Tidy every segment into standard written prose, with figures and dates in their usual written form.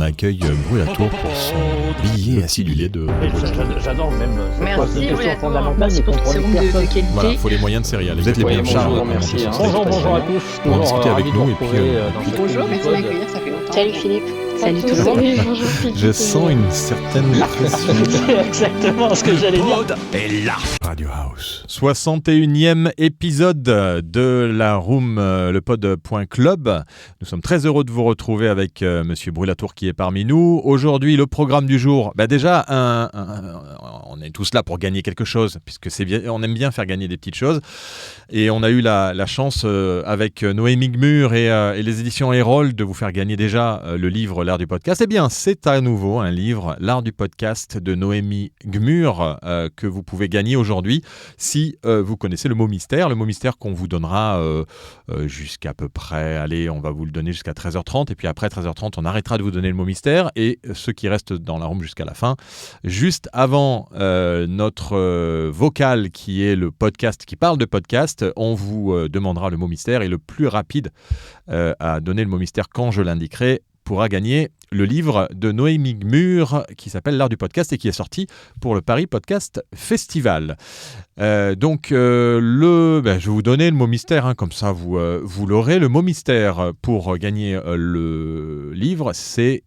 accueille Brûlatour pour son billet acidulé de... J'adore même. Merci Brûlatour, merci pour toutes ces rooms de qualité. Voilà, il faut les moyens de céréales. Vous êtes les bienvenus. Merci. Bonjour à tous. Pour discuter avec nous et puis... Bonjour, merci de m'accueillir, ça fait longtemps. Salut Philippe. Salut tout le monde. Bonjour Philippe. Je sens une certaine pression. C'est exactement ce que j'allais dire. Et là, Radio House. 61e épisode de la room, le pod.club. Nous sommes très heureux de vous retrouver avec Monsieur Brûlatour qui est parmi nous. Aujourd'hui, le programme du jour. Déjà, on est tous là pour gagner quelque chose, puisque c'est bien, on aime bien faire gagner des petites choses. Et on a eu la chance avec Noémie Gmur et les éditions Erol de vous faire gagner déjà le livre L'Art du podcast. Eh bien, c'est à nouveau un livre, L'Art du podcast de Noémie Gmur, que vous pouvez gagner aujourd'hui si vous connaissez le mot mystère. Le mot mystère qu'on vous donnera jusqu'à peu près, allez, on va vous le donner jusqu'à 13h30. Et puis après 13h30, on arrêtera de vous donner le mot mystère. Et ceux qui restent dans la room jusqu'à la fin, juste avant notre vocal qui est le podcast, qui parle de podcast, on vous demandera le mot mystère. Et le plus rapide à donner le mot mystère quand je l'indiquerai pourra gagner le livre de Noémie Gmur qui s'appelle L'Art du podcast et qui est sorti pour le Paris Podcast Festival. Je vais vous donner le mot mystère, comme ça vous l'aurez. Le mot mystère pour gagner le livre, c'est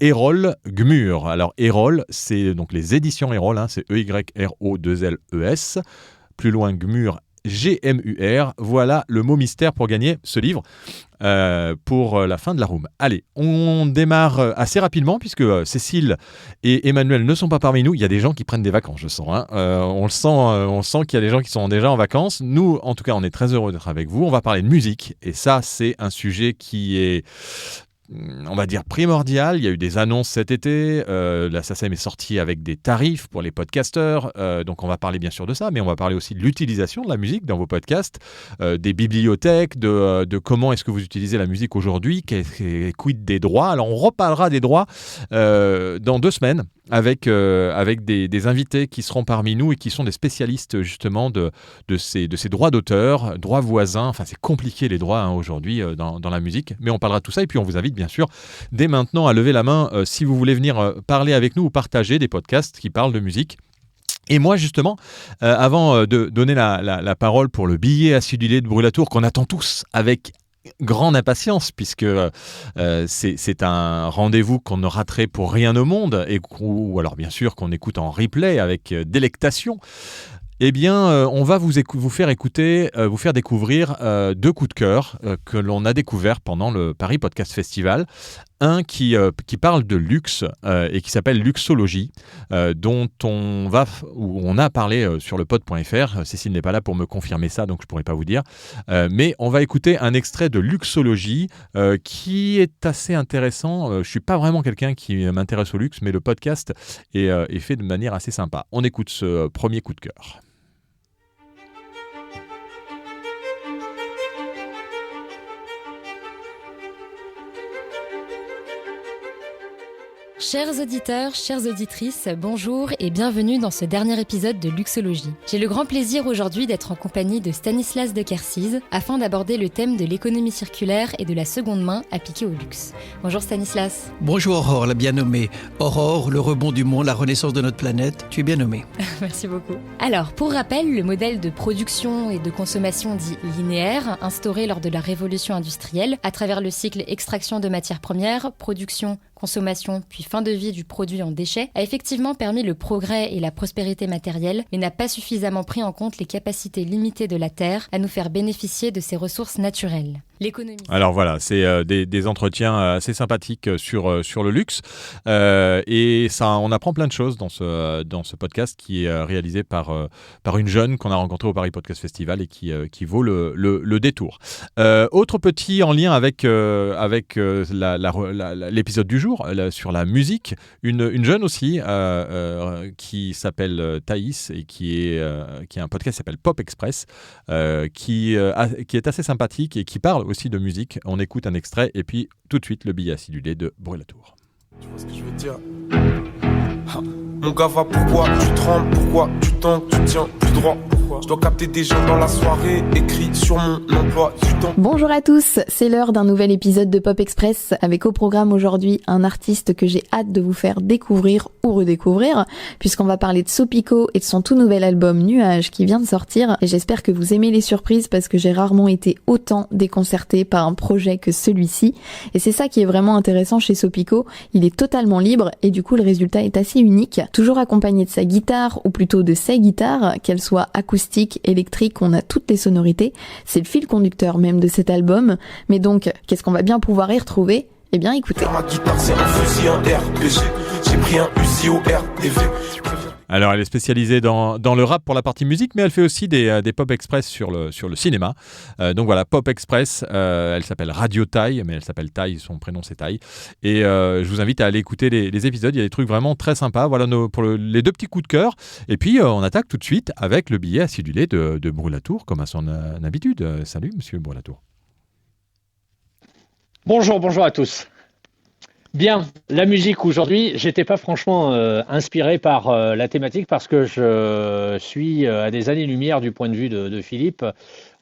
Erol Gmur. Alors Erol, c'est donc les éditions Erol, c'est EYRO2LES. Plus loin Gmur, Gmur. Voilà le mot mystère pour gagner ce livre pour la fin de la room. Allez, on démarre assez rapidement puisque Cécile et Emmanuel ne sont pas parmi nous. Il y a des gens qui prennent des vacances, je sens. On sent qu'il y a des gens qui sont déjà en vacances. Nous, en tout cas, on est très heureux d'être avec vous. On va parler de musique et ça, c'est un sujet qui est... on va dire primordial. Il y a eu des annonces cet été. La SACEM est sortie avec des tarifs pour les podcasteurs. Donc on va parler bien sûr de ça, mais on va parler aussi de l'utilisation de la musique dans vos podcasts, des bibliothèques, de comment est-ce que vous utilisez la musique aujourd'hui, quid des droits. Alors on reparlera des droits dans 2 semaines avec des invités qui seront parmi nous et qui sont des spécialistes justement de ces droits d'auteur, droits voisins. Enfin, c'est compliqué les droits aujourd'hui dans la musique, mais on parlera de tout ça et puis on vous invite bien sûr dès maintenant à lever la main si vous voulez venir parler avec nous ou partager des podcasts qui parlent de musique. Et moi justement, avant de donner la parole pour le billet acidulé de Brûlatour qu'on attend tous avec grande impatience puisque c'est un rendez-vous qu'on ne raterait pour rien au monde ou alors bien sûr qu'on écoute en replay avec délectation. Eh bien, on va vous faire découvrir 2 coups de cœur que l'on a découverts pendant le Paris Podcast Festival. Un qui parle de luxe et qui s'appelle Luxologie, dont on a parlé sur le pod.fr. Cécile n'est pas là pour me confirmer ça, donc je ne pourrais pas vous dire. Mais on va écouter un extrait de Luxologie qui est assez intéressant. Je ne suis pas vraiment quelqu'un qui m'intéresse au luxe, mais le podcast est fait de manière assez sympa. On écoute ce premier coup de cœur. Chers auditeurs, chères auditrices, bonjour et bienvenue dans ce dernier épisode de Luxologie. J'ai le grand plaisir aujourd'hui d'être en compagnie de Stanislas de Kersiz afin d'aborder le thème de l'économie circulaire et de la seconde main appliquée au luxe. Bonjour Stanislas. Bonjour Aurore, la bien nommée. Aurore, le rebond du monde, la renaissance de notre planète, tu es bien nommée. Merci beaucoup. Alors, pour rappel, le modèle de production et de consommation dit linéaire, instauré lors de la révolution industrielle, à travers le cycle extraction de matières premières, production, consommation, puis fin de vie du produit en déchets, a effectivement permis le progrès et la prospérité matérielle, mais n'a pas suffisamment pris en compte les capacités limitées de la Terre à nous faire bénéficier de ses ressources naturelles. L'économie. Alors voilà, c'est des entretiens assez sympathiques sur le luxe et ça, on apprend plein de choses dans ce podcast qui est réalisé par une jeune qu'on a rencontrée au Paris Podcast Festival et qui vaut le détour. Autre petit en lien avec l'épisode du jour sur la musique, une jeune aussi qui s'appelle Thaïs et qui a un podcast qui s'appelle Pop Express qui est assez sympathique et qui parle aussi de musique. On écoute un extrait et puis tout de suite le billet acidulé de Brûlatour. Tu vois ce que je veux dire? Mon gars va, pourquoi tu trembles, pourquoi tu tentes, tu tiens plus tout droit. Je dois capter des gens dans la soirée, écrit sur mon emploi du temps. Bonjour à tous, c'est l'heure d'un nouvel épisode de Pop Express avec au programme aujourd'hui un artiste que j'ai hâte de vous faire découvrir ou redécouvrir puisqu'on va parler de Sopico et de son tout nouvel album Nuages qui vient de sortir et j'espère que vous aimez les surprises parce que j'ai rarement été autant déconcertée par un projet que celui-ci et c'est ça qui est vraiment intéressant chez Sopico, il est totalement libre et du coup le résultat est assez unique, toujours accompagné de sa guitare ou plutôt de ses guitares, qu'elles soient acoustiques, électriques, on a toutes les sonorités, c'est le fil conducteur même de cet album, mais donc qu'est-ce qu'on va bien pouvoir y retrouver ? Eh bien écoutez. Ma guitare c'est un fusil, un RPG, j'ai pris un Uzi au RTV. Alors, elle est spécialisée dans le rap pour la partie musique, mais elle fait aussi des Pop Express sur le cinéma. Donc voilà, Pop Express, elle s'appelle Radio Taille, mais elle s'appelle Taille, son prénom c'est Taille. Et je vous invite à aller écouter les épisodes, il y a des trucs vraiment très sympas. Voilà pour les deux petits coups de cœur. Et puis, on attaque tout de suite avec le billet acidulé de Brulatour, comme à son habitude. Salut, monsieur Brulatour. Bonjour à tous. Bien, la musique aujourd'hui, j'étais pas franchement inspiré par la thématique parce que je suis à des années-lumière du point de vue de Philippe.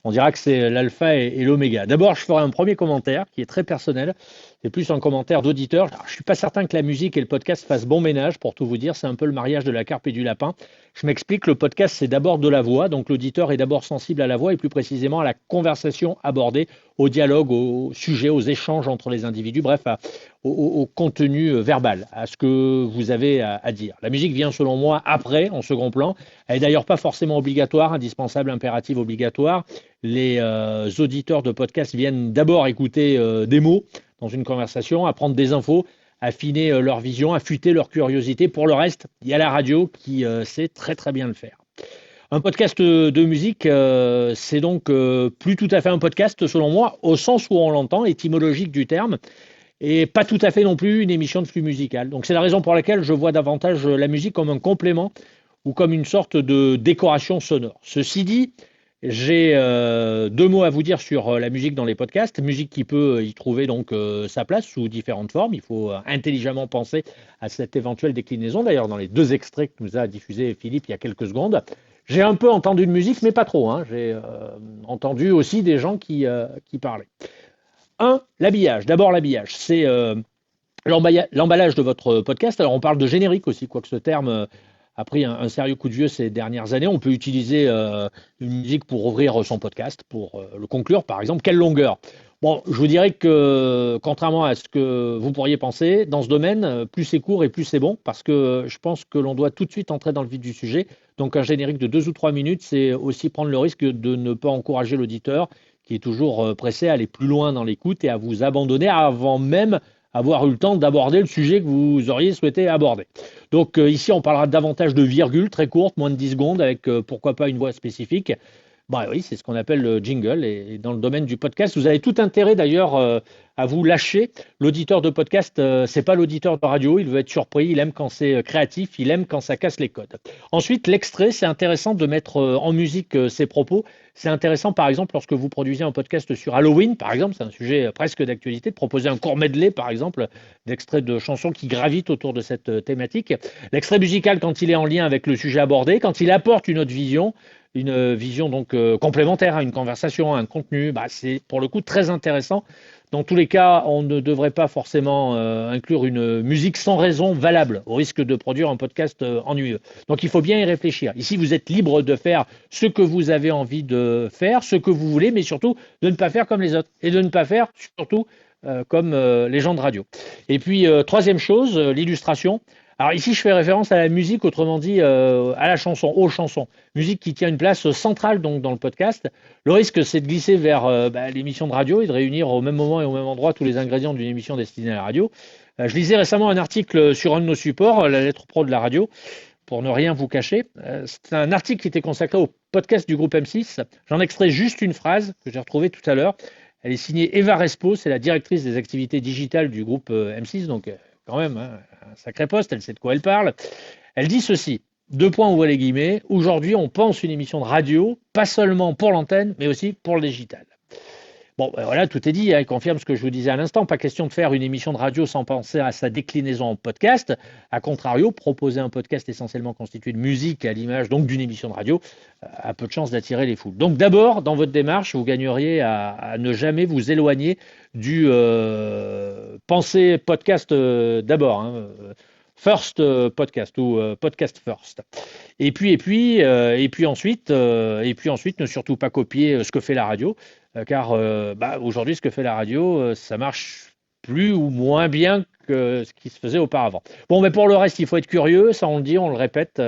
On dira que c'est l'alpha et l'oméga. D'abord, je ferai un premier commentaire qui est très personnel. C'est plus un commentaire d'auditeur. Alors, je suis pas certain que la musique et le podcast fassent bon ménage, pour tout vous dire. C'est un peu le mariage de la carpe et du lapin. Je m'explique, le podcast, c'est d'abord de la voix. Donc, l'auditeur est d'abord sensible à la voix et plus précisément à la conversation abordée, au dialogue, au sujet, aux échanges entre les individus, bref, au contenu verbal, à ce que vous avez à dire. La musique vient, selon moi, après, en second plan. Elle n'est d'ailleurs pas forcément obligatoire, indispensable, impérative, obligatoire. Les auditeurs de podcast viennent d'abord écouter des mots dans une conversation, apprendre des infos, affiner leur vision, affûter leur curiosité. Pour le reste, il y a la radio qui sait très très bien le faire. Un podcast de musique, c'est donc plus tout à fait un podcast selon moi, au sens où on l'entend, étymologique du terme, et pas tout à fait non plus une émission de flux musical. Donc c'est la raison pour laquelle je vois davantage la musique comme un complément ou comme une sorte de décoration sonore. Ceci dit, j'ai deux mots à vous dire sur la musique dans les podcasts. Musique qui peut y trouver donc sa place sous différentes formes. Il faut intelligemment penser à cette éventuelle déclinaison. D'ailleurs, dans les deux extraits que nous a diffusé Philippe il y a quelques secondes, j'ai un peu entendu de musique, mais pas trop. J'ai entendu aussi des gens qui parlaient. L'habillage. D'abord, l'habillage. C'est l'emballage de votre podcast. Alors, on parle de générique aussi, quoique ce terme a pris un sérieux coup de vieux ces dernières années. On peut utiliser une musique pour ouvrir son podcast, pour le conclure, par exemple. Quelle longueur ? Bon, je vous dirais que, contrairement à ce que vous pourriez penser, dans ce domaine, plus c'est court et plus c'est bon, parce que je pense que l'on doit tout de suite entrer dans le vif du sujet. Donc, un générique de 2 ou 3 minutes, c'est aussi prendre le risque de ne pas encourager l'auditeur, qui est toujours pressé à aller plus loin dans l'écoute et à vous abandonner avant même avoir eu le temps d'aborder le sujet que vous auriez souhaité aborder. Donc ici, on parlera davantage de virgules très courtes, moins de 10 secondes, avec pourquoi pas une voix spécifique. Bah oui, c'est ce qu'on appelle le jingle. Et dans le domaine du podcast, vous avez tout intérêt d'ailleurs à vous lâcher. L'auditeur de podcast, c'est pas l'auditeur de radio. Il veut être surpris. Il aime quand c'est créatif. Il aime quand ça casse les codes. Ensuite, l'extrait, c'est intéressant de mettre en musique ses propos. C'est intéressant, par exemple, lorsque vous produisez un podcast sur Halloween, par exemple, c'est un sujet presque d'actualité, de proposer un court medley, par exemple, d'extraits de chansons qui gravitent autour de cette thématique. L'extrait musical, quand il est en lien avec le sujet abordé, quand il apporte une autre vision, une vision donc complémentaire à une conversation, à un contenu, c'est pour le coup très intéressant. Dans tous les cas, on ne devrait pas forcément inclure une musique sans raison valable, au risque de produire un podcast ennuyeux. Donc il faut bien y réfléchir. Ici, vous êtes libre de faire ce que vous avez envie de faire, ce que vous voulez, mais surtout de ne pas faire comme les autres. Et de ne pas faire surtout comme les gens de radio. Et puis, troisième chose, l'illustration. Alors ici, je fais référence à la musique, autrement dit à la chanson, aux chansons. Musique qui tient une place centrale donc dans le podcast. Le risque, c'est de glisser vers l'émission de radio et de réunir au même moment et au même endroit tous les ingrédients d'une émission destinée à la radio. Je lisais récemment un article sur un de nos supports, la lettre pro de la radio, pour ne rien vous cacher. C'est un article qui était consacré au podcast du groupe M6. J'en extrais juste une phrase que j'ai retrouvée tout à l'heure. Elle est signée Eva Respo, c'est la directrice des activités digitales du groupe M6, donc quand même, un sacré poste, elle sait de quoi elle parle. Elle dit ceci, 2 points ouvrez les guillemets, aujourd'hui on pense une émission de radio, pas seulement pour l'antenne, mais aussi pour le digital. Bon, ben voilà, tout est dit, il confirme ce que je vous disais à l'instant. Pas question de faire une émission de radio sans penser à sa déclinaison en podcast. A contrario, proposer un podcast essentiellement constitué de musique à l'image donc d'une émission de radio a peu de chances d'attirer les foules. Donc d'abord, dans votre démarche, vous gagneriez à ne jamais vous éloigner du penser podcast d'abord. First podcast ou podcast first. Et puis ensuite, ne surtout pas copier ce que fait la radio, car aujourd'hui, ce que fait la radio, ça marche plus ou moins bien que ce qui se faisait auparavant. Bon, mais pour le reste, il faut être curieux, ça on le dit, on le répète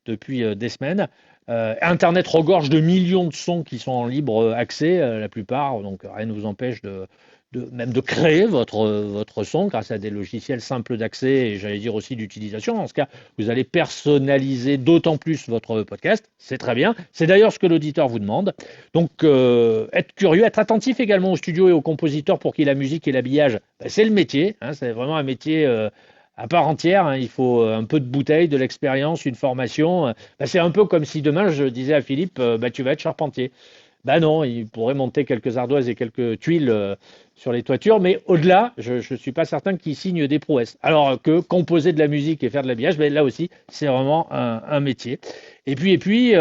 depuis des semaines. Internet regorge de millions de sons qui sont en libre accès, la plupart, donc rien ne vous empêche même de créer votre son grâce à des logiciels simples d'accès et j'allais dire aussi d'utilisation. Dans ce cas, vous allez personnaliser d'autant plus votre podcast. C'est très bien. C'est d'ailleurs ce que l'auditeur vous demande. Donc, être curieux, être attentif également au studio et aux compositeurs pour qui la musique et l'habillage, c'est le métier. C'est vraiment un métier à part entière. Il faut un peu de bouteille, de l'expérience, une formation. C'est un peu comme si demain, je disais à Philippe, tu vas être charpentier. Non, il pourrait monter quelques ardoises et quelques tuiles sur les toitures, mais au-delà, je ne suis pas certain qu'il signe des prouesses. Alors que composer de la musique et faire de l'habillage, là aussi, c'est vraiment un métier. Et puis,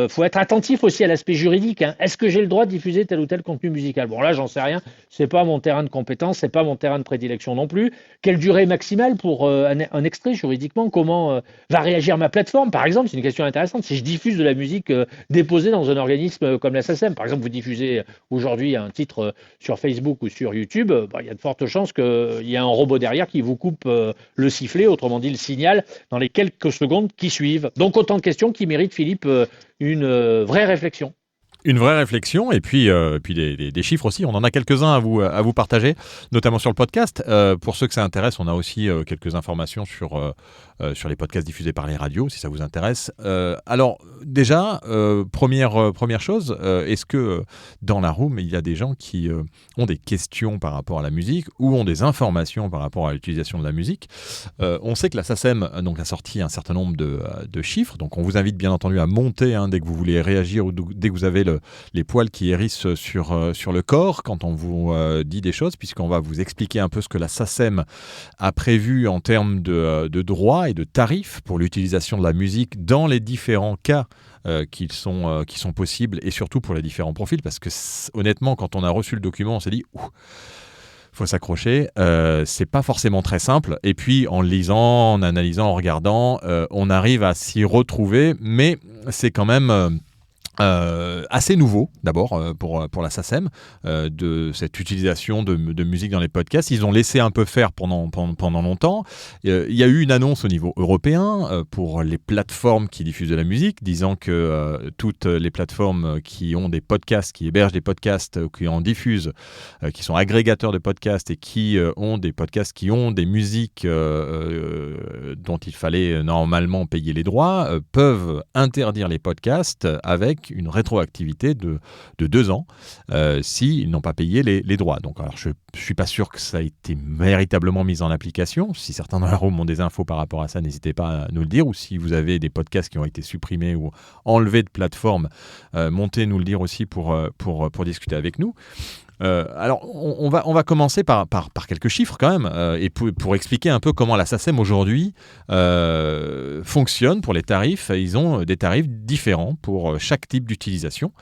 faut être attentif aussi à l'aspect juridique. Est-ce que j'ai le droit de diffuser tel ou tel contenu musical ? Bon, là, j'en sais rien. C'est pas mon terrain de compétence, c'est pas mon terrain de prédilection non plus. Quelle durée maximale pour un extrait juridiquement ? Comment va réagir ma plateforme ? Par exemple, c'est une question intéressante. Si je diffuse de la musique déposée dans un organisme comme la SACEM, par exemple, vous diffusez aujourd'hui un titre sur Facebook ou sur YouTube, il y a de fortes chances qu'il y ait un robot derrière qui vous coupe le sifflet, autrement dit le signal, dans les quelques secondes qui suivent. Donc autant de questions qui méritent, Philippe, une vraie réflexion. Une vraie réflexion et puis des chiffres aussi. On en a quelques-uns à vous partager, notamment sur le podcast. Pour ceux que ça intéresse, on a aussi quelques informations sur les podcasts diffusés par les radios, si ça vous intéresse. Alors déjà, première chose, est-ce que dans la room, il y a des gens qui ont des questions par rapport à la musique ou ont des informations par rapport à l'utilisation de la musique ? On sait que la SACEM donc, a sorti un certain nombre de chiffres, donc on vous invite bien entendu à monter dès que vous voulez réagir ou dès que vous avez les poils qui hérissent sur le corps quand on vous dit des choses, puisqu'on va vous expliquer un peu ce que la SACEM a prévu en termes de droits et de tarifs pour l'utilisation de la musique dans les différents cas qui sont possibles et surtout pour les différents profils, parce que honnêtement, quand on a reçu le document, on s'est dit faut s'accrocher, c'est pas forcément très simple, et puis en lisant, en analysant, en regardant, on arrive à s'y retrouver, mais c'est quand même assez nouveau d'abord pour la SACEM de cette utilisation de musique dans les podcasts. Ils ont laissé un peu faire pendant longtemps. Il y a eu une annonce au niveau européen pour les plateformes qui diffusent de la musique, disant que toutes les plateformes qui ont des podcasts, qui hébergent des podcasts, qui en diffusent, qui sont agrégateurs de podcasts et qui ont des podcasts qui ont des musiques dont il fallait normalement payer les droits, peuvent interdire les podcasts avec une rétroactivité de 2 ans s'ils n'ont pas payé les droits. Donc, alors, je ne suis pas sûr que ça a été véritablement mis en application. Si certains dans la room ont des infos par rapport à ça, n'hésitez pas à nous le dire. Ou si vous avez des podcasts qui ont été supprimés ou enlevés de plateforme, montez nous le dire aussi pour discuter avec nous. Alors, on va commencer par quelques chiffres quand même, et pour expliquer un peu comment la SACEM aujourd'hui fonctionne pour les tarifs. Ils ont des tarifs différents pour chaque type d'utilisation.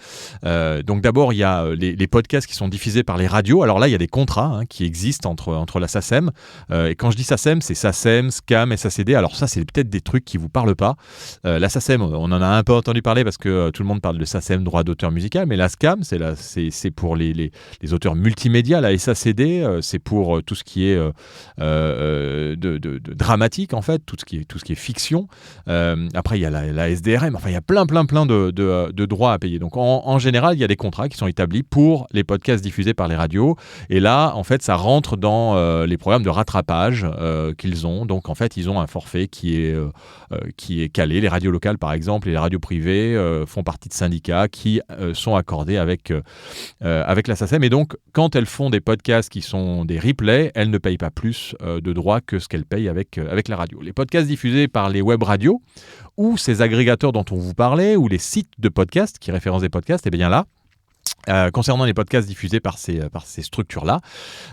Donc d'abord, il y a les podcasts qui sont diffusés par les radios. Alors là, il y a des contrats qui existent entre la SACEM. Et quand je dis SACEM, c'est SACEM, SCAM, SACD. Alors ça, c'est peut-être des trucs qui ne vous parlent pas. La SACEM, on en a un peu entendu parler parce que tout le monde parle de SACEM, droit d'auteur musical, mais la SCAM, c'est pour les auteurs multimédia. La SACD, c'est pour tout ce qui est de dramatique, en fait, tout ce qui est fiction. Après, il y a la SDRM. Enfin, il y a plein de droits à payer. Donc, en général, il y a des contrats qui sont établis pour les podcasts diffusés par les radios. Et là, en fait, ça rentre dans les programmes de rattrapage qu'ils ont. Donc, en fait, ils ont un forfait qui est calé. Les radios locales, par exemple, et les radios privées font partie de syndicats qui sont accordés avec la SACEM. Et donc, quand elles font des podcasts qui sont des replays, elles ne payent pas plus de droits que ce qu'elles payent avec la radio. Les podcasts diffusés par les web radios ou ces agrégateurs dont on vous parlait ou les sites de podcasts qui référencent des podcasts, et bien là, Concernant les podcasts diffusés par ces structures-là,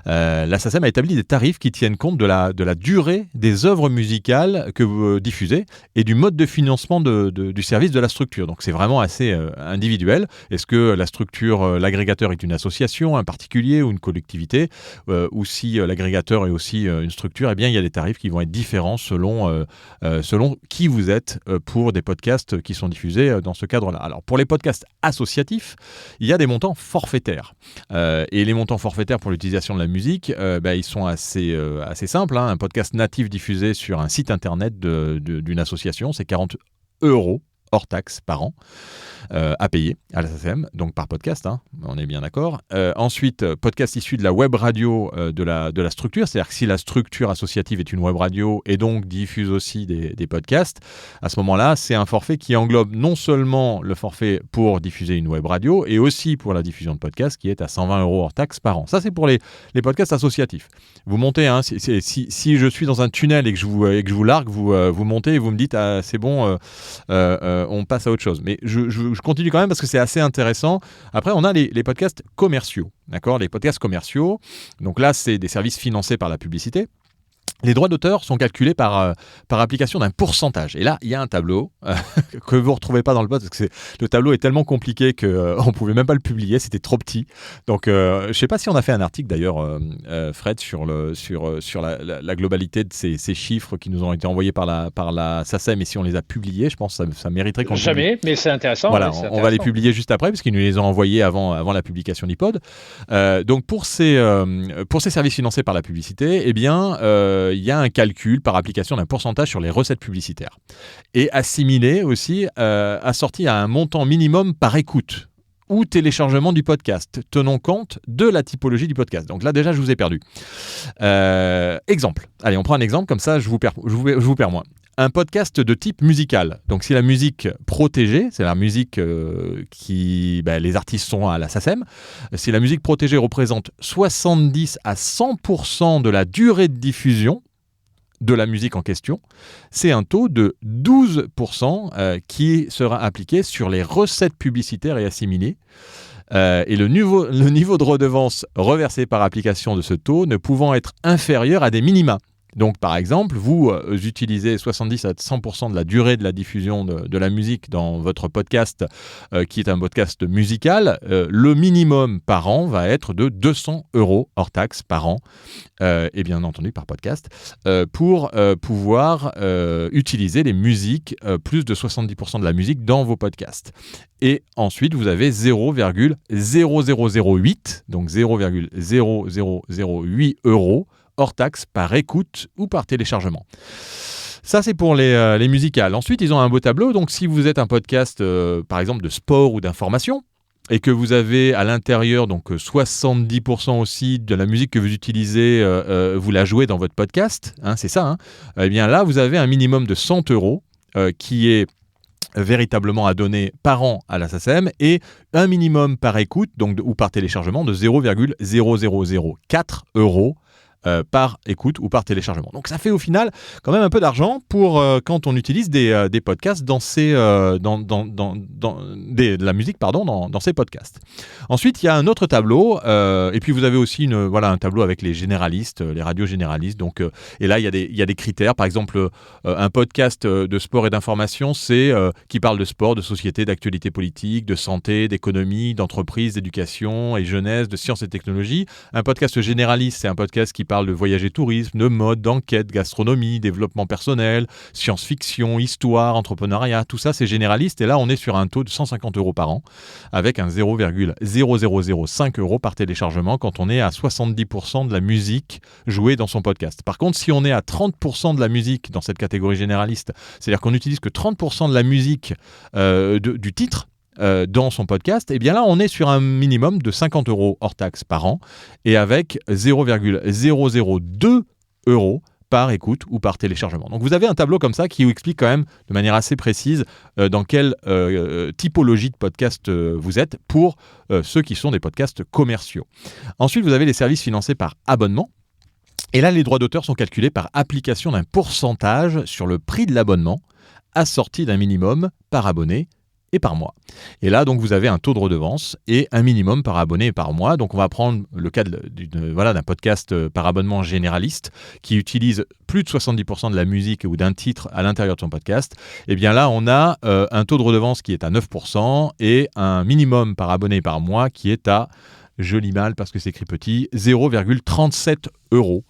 la SACEM a établi des tarifs qui tiennent compte de la durée des œuvres musicales que vous diffusez et du mode de financement du service de la structure. Donc c'est vraiment assez individuel. Est-ce que la structure, l'agrégateur est une association, un particulier ou une collectivité, ou si l'agrégateur est aussi une structure, eh bien il y a des tarifs qui vont être différents selon qui vous êtes pour des podcasts qui sont diffusés dans ce cadre-là. Alors pour les podcasts associatifs, il y a des montants forfaitaires. Et les montants forfaitaires pour l'utilisation de la musique, ils sont assez simples. Un podcast natif diffusé sur un site internet d'une association, c'est 40 € hors taxe par an à payer à la SACEM, donc par podcast, on est bien d'accord. Ensuite, podcast issu de la web radio de la structure, c'est-à-dire que si la structure associative est une web radio et donc diffuse aussi des podcasts, à ce moment-là, c'est un forfait qui englobe non seulement le forfait pour diffuser une web radio et aussi pour la diffusion de podcasts qui est à 120 € hors taxe par an. Ça, c'est pour les podcasts associatifs. Vous montez, si je suis dans un tunnel et que je vous largue, vous montez et vous me dites c'est bon, on passe à autre chose. Mais je continue quand même parce que c'est assez intéressant. Après, on a les podcasts commerciaux. D'accord ? Les podcasts commerciaux, donc là, c'est des services financés par la publicité. Les droits d'auteur sont calculés par application d'un pourcentage. Et là, il y a un tableau que vous ne retrouvez pas dans le pod parce que le tableau est tellement compliqué qu'on ne pouvait même pas le publier, c'était trop petit. Donc, je ne sais pas si on a fait un article d'ailleurs, Fred, sur la globalité de ces chiffres qui nous ont été envoyés par la SACEM et si on les a publiés, je pense que ça mériterait qu'on Jamais, mais c'est intéressant. Voilà, c'est on va les publier juste après parce qu'ils nous les ont envoyés avant la publication d'iPod. Donc, pour ces services financés par la publicité, eh bien, il y a un calcul par application d'un pourcentage sur les recettes publicitaires. Et assimilé aussi, assorti à un montant minimum par écoute ou téléchargement du podcast, tenant compte de la typologie du podcast. Donc là, déjà, je vous ai perdu. Exemple. Allez, on prend un exemple, comme ça, je vous perds moins. Un podcast de type musical. Donc, si la musique protégée, c'est la musique les artistes sont à la SACEM, si la musique protégée représente 70 à 100% de la durée de diffusion de la musique en question, c'est un taux de 12% qui sera appliqué sur les recettes publicitaires et assimilées. Et le niveau de redevance reversé par application de ce taux ne pouvant être inférieur à des minima. Donc, par exemple, vous utilisez 70 à 100% de la durée de la diffusion de la musique dans votre podcast, qui est un podcast musical. Le minimum par an va être de 200 € hors taxe par an, et bien entendu par podcast, pour pouvoir utiliser les musiques, plus de 70% de la musique dans vos podcasts. Et ensuite, vous avez 0,0008, donc 0,0008 € hors taxe par écoute ou par téléchargement. Ça, c'est pour les musicales. Ensuite, ils ont un beau tableau. Donc, si vous êtes un podcast, par exemple, de sport ou d'information, et que vous avez à l'intérieur donc 70% aussi de la musique que vous utilisez, vous la jouez dans votre podcast, c'est ça, eh bien là, vous avez un minimum de 100 € qui est véritablement à donner par an à la SACEM et un minimum par écoute ou par téléchargement de 0,0004 € par écoute ou par téléchargement. Donc ça fait au final quand même un peu d'argent pour quand on utilise des podcasts dans de la musique dans ces podcasts. Ensuite, il y a un autre tableau et puis vous avez aussi un tableau avec les généralistes, les radios généralistes. Donc et là il y a des critères. Par exemple, un podcast de sport et d'information, c'est qui parle de sport, de société, d'actualité politique, de santé, d'économie, d'entreprise, d'éducation et jeunesse, de sciences et technologies. Un podcast généraliste, c'est un podcast qui parle de voyage et tourisme, de mode, d'enquête, gastronomie, développement personnel, science-fiction, histoire, entrepreneuriat, tout ça c'est généraliste et là on est sur un taux de 150 € par an avec un 0,0005 € par téléchargement quand on est à 70% de la musique jouée dans son podcast. Par contre, si on est à 30% de la musique dans cette catégorie généraliste, c'est-à-dire qu'on n'utilise que 30% de la musique du titre, dans son podcast, et bien là on est sur un minimum de 50 € hors taxe par an et avec 0,002 € par écoute ou par téléchargement. Donc vous avez un tableau comme ça qui vous explique quand même de manière assez précise dans quelle typologie de podcast vous êtes pour ceux qui sont des podcasts commerciaux. Ensuite, vous avez les services financés par abonnement. Et là, les droits d'auteur sont calculés par application d'un pourcentage sur le prix de l'abonnement assorti d'un minimum par abonné et par mois. Et là, donc, vous avez un taux de redevance et un minimum par abonné et par mois. Donc, on va prendre le cas d'un podcast par abonnement généraliste qui utilise plus de 70% de la musique ou d'un titre à l'intérieur de son podcast. Et bien là, on a un taux de redevance qui est à 9% et un minimum par abonné et par mois qui est à, je lis mal parce que c'est écrit petit, 0,37 €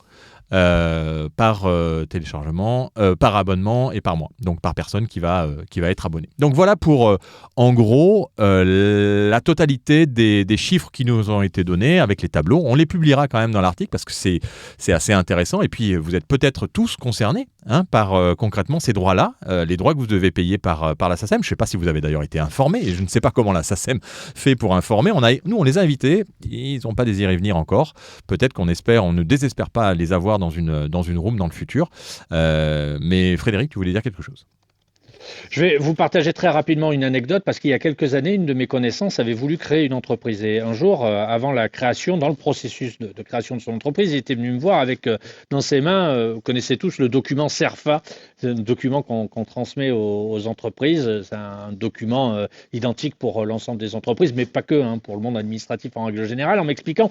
par téléchargement, par abonnement et par mois. Donc par personne qui va être abonnée. Donc voilà pour, en gros, la totalité des chiffres qui nous ont été donnés avec les tableaux. On les publiera quand même dans l'article parce que c'est assez intéressant. Et puis vous êtes peut-être tous concernés par concrètement ces droits-là, les droits que vous devez payer par la SACEM. Je ne sais pas si vous avez d'ailleurs été informés. Et je ne sais pas comment la SACEM fait pour informer. Nous, on les a invités. Ils n'ont pas désiré venir encore. Peut-être qu'on ne désespère pas les avoir dans une room dans le futur. Mais Frédéric, tu voulais dire quelque chose ? Je vais vous partager très rapidement une anecdote parce qu'il y a quelques années, une de mes connaissances avait voulu créer une entreprise. Et un jour, avant la création, dans le processus de création de son entreprise, il était venu me voir avec dans ses mains, vous connaissez tous le document CERFA, c'est un document qu'on transmet aux entreprises. C'est un document identique pour l'ensemble des entreprises, mais pas que, pour le monde administratif en règle générale, en m'expliquant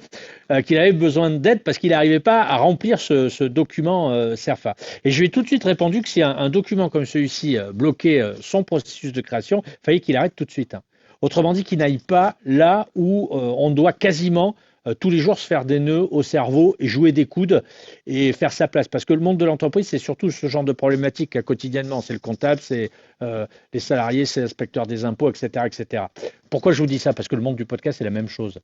qu'il avait besoin d'aide parce qu'il n'arrivait pas à remplir ce document CERFA. Et je lui ai tout de suite répondu que si un document comme celui-ci bloquait son processus de création, il fallait qu'il arrête tout de suite. Autrement dit, qu'il n'aille pas là où on doit quasiment tous les jours se faire des nœuds au cerveau et jouer des coudes et faire sa place. Parce que le monde de l'entreprise, c'est surtout ce genre de problématique quotidiennement. C'est le comptable, c'est les salariés, c'est l'inspecteur des impôts, etc., etc. Pourquoi je vous dis ça ? Parce que le monde du podcast, c'est la même chose.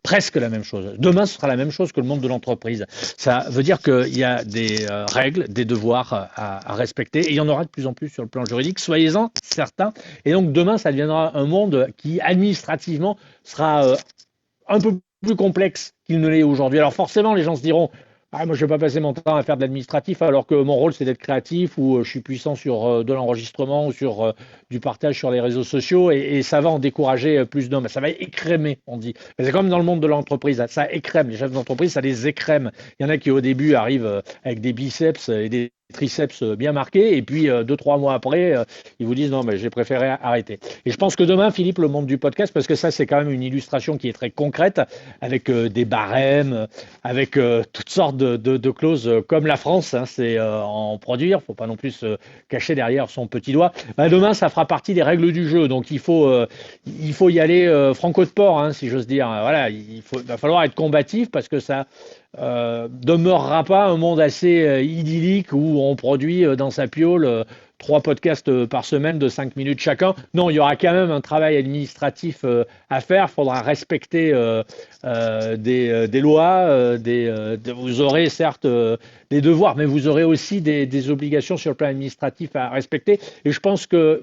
Presque la même chose. Demain, ce sera la même chose que le monde de l'entreprise. Ça veut dire qu'il y a des règles, des devoirs à respecter. Et il y en aura de plus en plus sur le plan juridique. Soyez-en certains. Et donc, demain, ça deviendra un monde qui, administrativement, sera un peu plus complexe qu'il ne l'est aujourd'hui. Alors forcément, les gens se diront « moi, je ne vais pas passer mon temps à faire de l'administratif alors que mon rôle, c'est d'être créatif ou je suis puissant sur de l'enregistrement ou sur du partage sur les réseaux sociaux et ça va en décourager plus d'hommes. Ça va écrémer, on dit. Mais c'est comme dans le monde de l'entreprise. Ça écrème. Les chefs d'entreprise, ça les écrème. Il y en a qui, au début, arrivent avec des biceps et des triceps bien marqués et puis 2-3 mois après ils vous disent non mais j'ai préféré arrêter. Et je pense que demain, Philippe, le monde du podcast, parce que ça c'est quand même une illustration qui est très concrète avec des barèmes, avec toutes sortes de clauses comme la France, c'est en produire, faut pas non plus se cacher derrière son petit doigt. Demain ça fera partie des règles du jeu, donc il faut y aller franco de port, si j'ose dire. Voilà, va falloir être combatif parce que ça demeurera pas un monde assez idyllique où on produit dans sa piole 3 podcasts par semaine de 5 minutes chacun. Non, il y aura quand même un travail administratif à faire. Il faudra respecter des lois. Vous aurez certes des devoirs, mais vous aurez aussi des obligations sur le plan administratif à respecter. Et je pense que,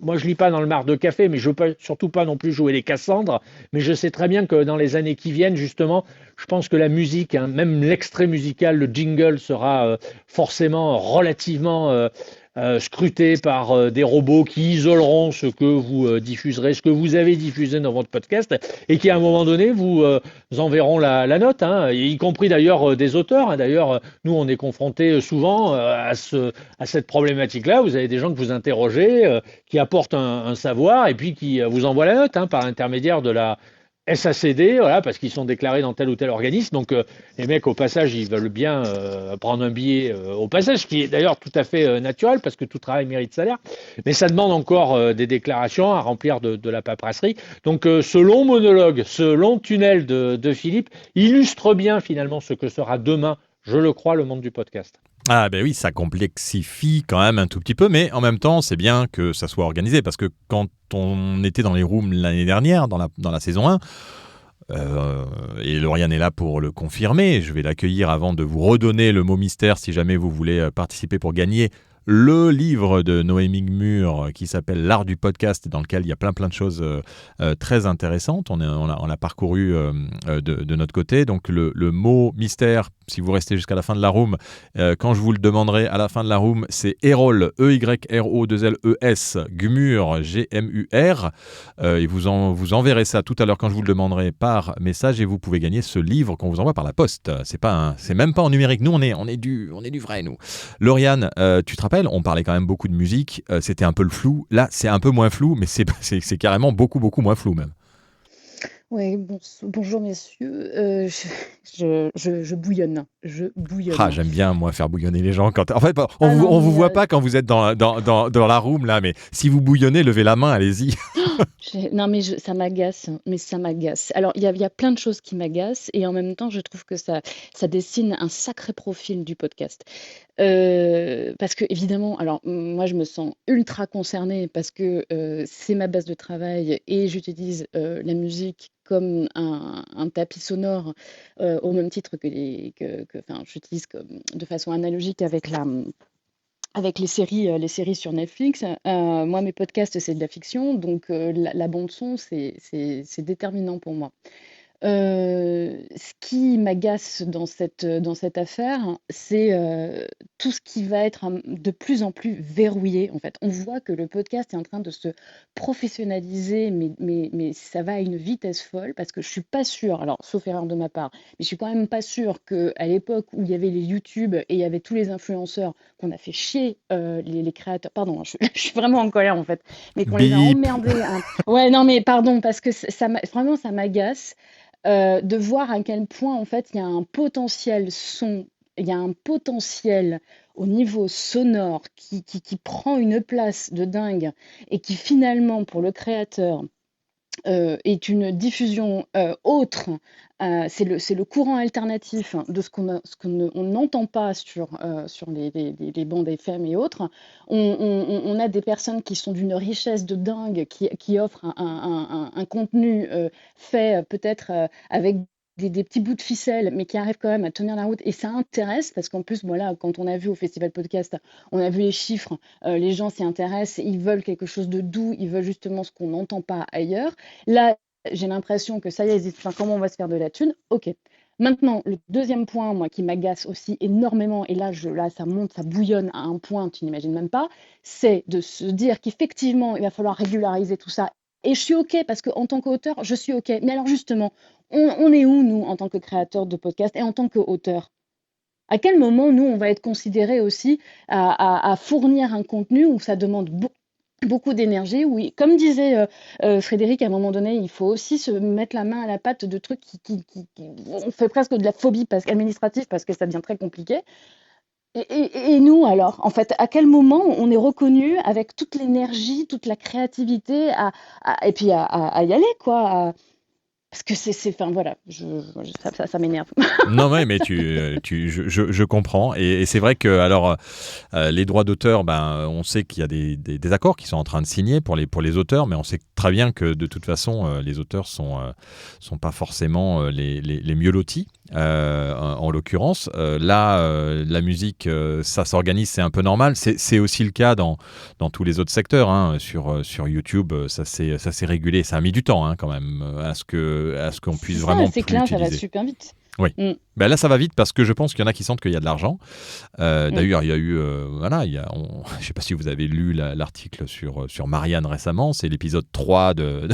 moi je lis pas dans le marc de café, mais je ne veux surtout pas non plus jouer les Cassandres. Mais je sais très bien que dans les années qui viennent, justement, je pense que la musique, même l'extrait musical, le jingle sera forcément relativement scruté par des robots qui isoleront ce que vous diffuserez, ce que vous avez diffusé dans votre podcast et qui à un moment donné vous enverront la note, y compris d'ailleurs des auteurs. D'ailleurs, nous on est confrontés souvent à cette problématique-là. Vous avez des gens que vous interrogez, qui apportent un savoir et puis qui vous envoient la note par l'intermédiaire de la SACD, voilà, parce qu'ils sont déclarés dans tel ou tel organisme. Donc les mecs au passage ils veulent bien prendre un billet au passage, ce qui est d'ailleurs tout à fait naturel parce que tout travail mérite salaire, mais ça demande encore des déclarations à remplir de la paperasserie. Donc ce long monologue, ce long tunnel de Philippe illustre bien finalement ce que sera demain, je le crois, le monde du podcast. Ah ben oui, ça complexifie quand même un tout petit peu, mais en même temps, c'est bien que ça soit organisé, parce que quand on était dans les rooms l'année dernière, dans la saison 1, et Lauriane est là pour le confirmer, je vais l'accueillir avant de vous redonner le mot mystère si jamais vous voulez participer pour gagner le livre de Noémie Gmur qui s'appelle L'art du podcast, dans lequel il y a plein de choses très intéressantes. On l'a parcouru de notre côté. Donc le mot mystère si vous restez jusqu'à la fin de la room, quand je vous le demanderai à la fin de la room, c'est Erol, E-Y-R-O-2-L-E-S, Gmur, G-M-U-R. Et vous enverrez ça tout à l'heure quand je vous le demanderai par message et vous pouvez gagner ce livre qu'on vous envoie par la poste. C'est même pas en numérique. Nous, on est du vrai, nous. Lauriane, tu te rappelles, on parlait quand même beaucoup de musique. C'était un peu le flou. Là, c'est un peu moins flou, mais c'est carrément beaucoup, beaucoup moins flou même. Oui, bonjour messieurs. Je bouillonne. Ah, j'aime bien, moi, faire bouillonner les gens. En fait, on vous voit pas quand vous êtes dans la room, là, mais si vous bouillonnez, levez la main, allez-y. Non, mais ça m'agace. Alors, il y a plein de choses qui m'agacent et en même temps, je trouve que ça dessine un sacré profil du podcast. Parce que, évidemment, alors, moi, je me sens ultra concernée parce que c'est ma base de travail et j'utilise la musique comme un tapis sonore au même titre que j'utilise de façon analogique avec les séries sur Netflix. Moi, mes podcasts, c'est de la fiction, donc la bande-son, c'est déterminant pour moi. Ce qui m'agace dans cette affaire, c'est tout ce qui va être de plus en plus verrouillé. En fait, on voit que le podcast est en train de se professionnaliser, mais ça va à une vitesse folle parce que je suis pas sûre, alors sauf erreur de ma part, mais je suis quand même pas sûre qu'à l'époque où il y avait les YouTube et il y avait tous les influenceurs qu'on a fait chier les créateurs, pardon, je suis vraiment en colère en fait, mais qu'on les a emmerdés. Ouais, non, mais pardon, parce que ça m'agace. De voir à quel point en fait il y a un potentiel son, il y a un potentiel au niveau sonore qui prend une place de dingue et qui finalement pour le créateur est une diffusion autre. C'est le courant alternatif de ce qu'on n'entend pas sur les bandes FM et autres. On a des personnes qui sont d'une richesse de dingue, qui offrent un contenu fait peut-être avec des petits bouts de ficelle, mais qui arrivent quand même à tenir la route. Et ça intéresse, parce qu'en plus, voilà, quand on a vu au Festival Podcast, on a vu les chiffres, les gens s'y intéressent, ils veulent quelque chose de doux, ils veulent justement ce qu'on n'entend pas ailleurs. Là, j'ai l'impression que ça y est, ils disent, comment on va se faire de la thune? Ok. Maintenant, le deuxième point, moi, qui m'agace aussi énormément, et là, ça monte, ça bouillonne à un point, tu n'imagines même pas, c'est de se dire qu'effectivement, il va falloir régulariser tout ça. Et je suis OK, parce qu'en tant qu'auteur, je suis OK. Mais alors justement, on est où, nous, en tant que créateur de podcast et en tant qu'auteur? À quel moment, nous, on va être considérés aussi à fournir un contenu où ça demande beaucoup d'énergie? Oui, comme disait Frédéric, à un moment donné, il faut aussi se mettre la main à la pâte de trucs qui on fait presque de la phobie administrative parce que ça devient très compliqué. Et nous, alors, en fait, à quel moment on est reconnu avec toute l'énergie, toute la créativité et puis à y aller, quoi, parce que enfin voilà, ça m'énerve. Non, mais je comprends. Et c'est vrai que, alors, les droits d'auteur, on sait qu'il y a des accords qui sont en train de signer pour les auteurs, mais on sait très bien que de toute façon, les auteurs sont pas forcément les mieux lotis. En l'occurrence, la musique, ça s'organise, c'est un peu normal. C'est aussi le cas dans tous les autres secteurs. Hein. Sur YouTube, ça s'est régulé. Ça a mis du temps quand même à ce qu'on puisse vraiment plus clair, l'utiliser. Ça va super vite. Oui. Là, ça va vite parce que je pense qu'il y en a qui sentent qu'il y a de l'argent. D'ailleurs, il y a eu, je ne sais pas si vous avez lu l'article sur Marianne récemment. C'est l'épisode 3 de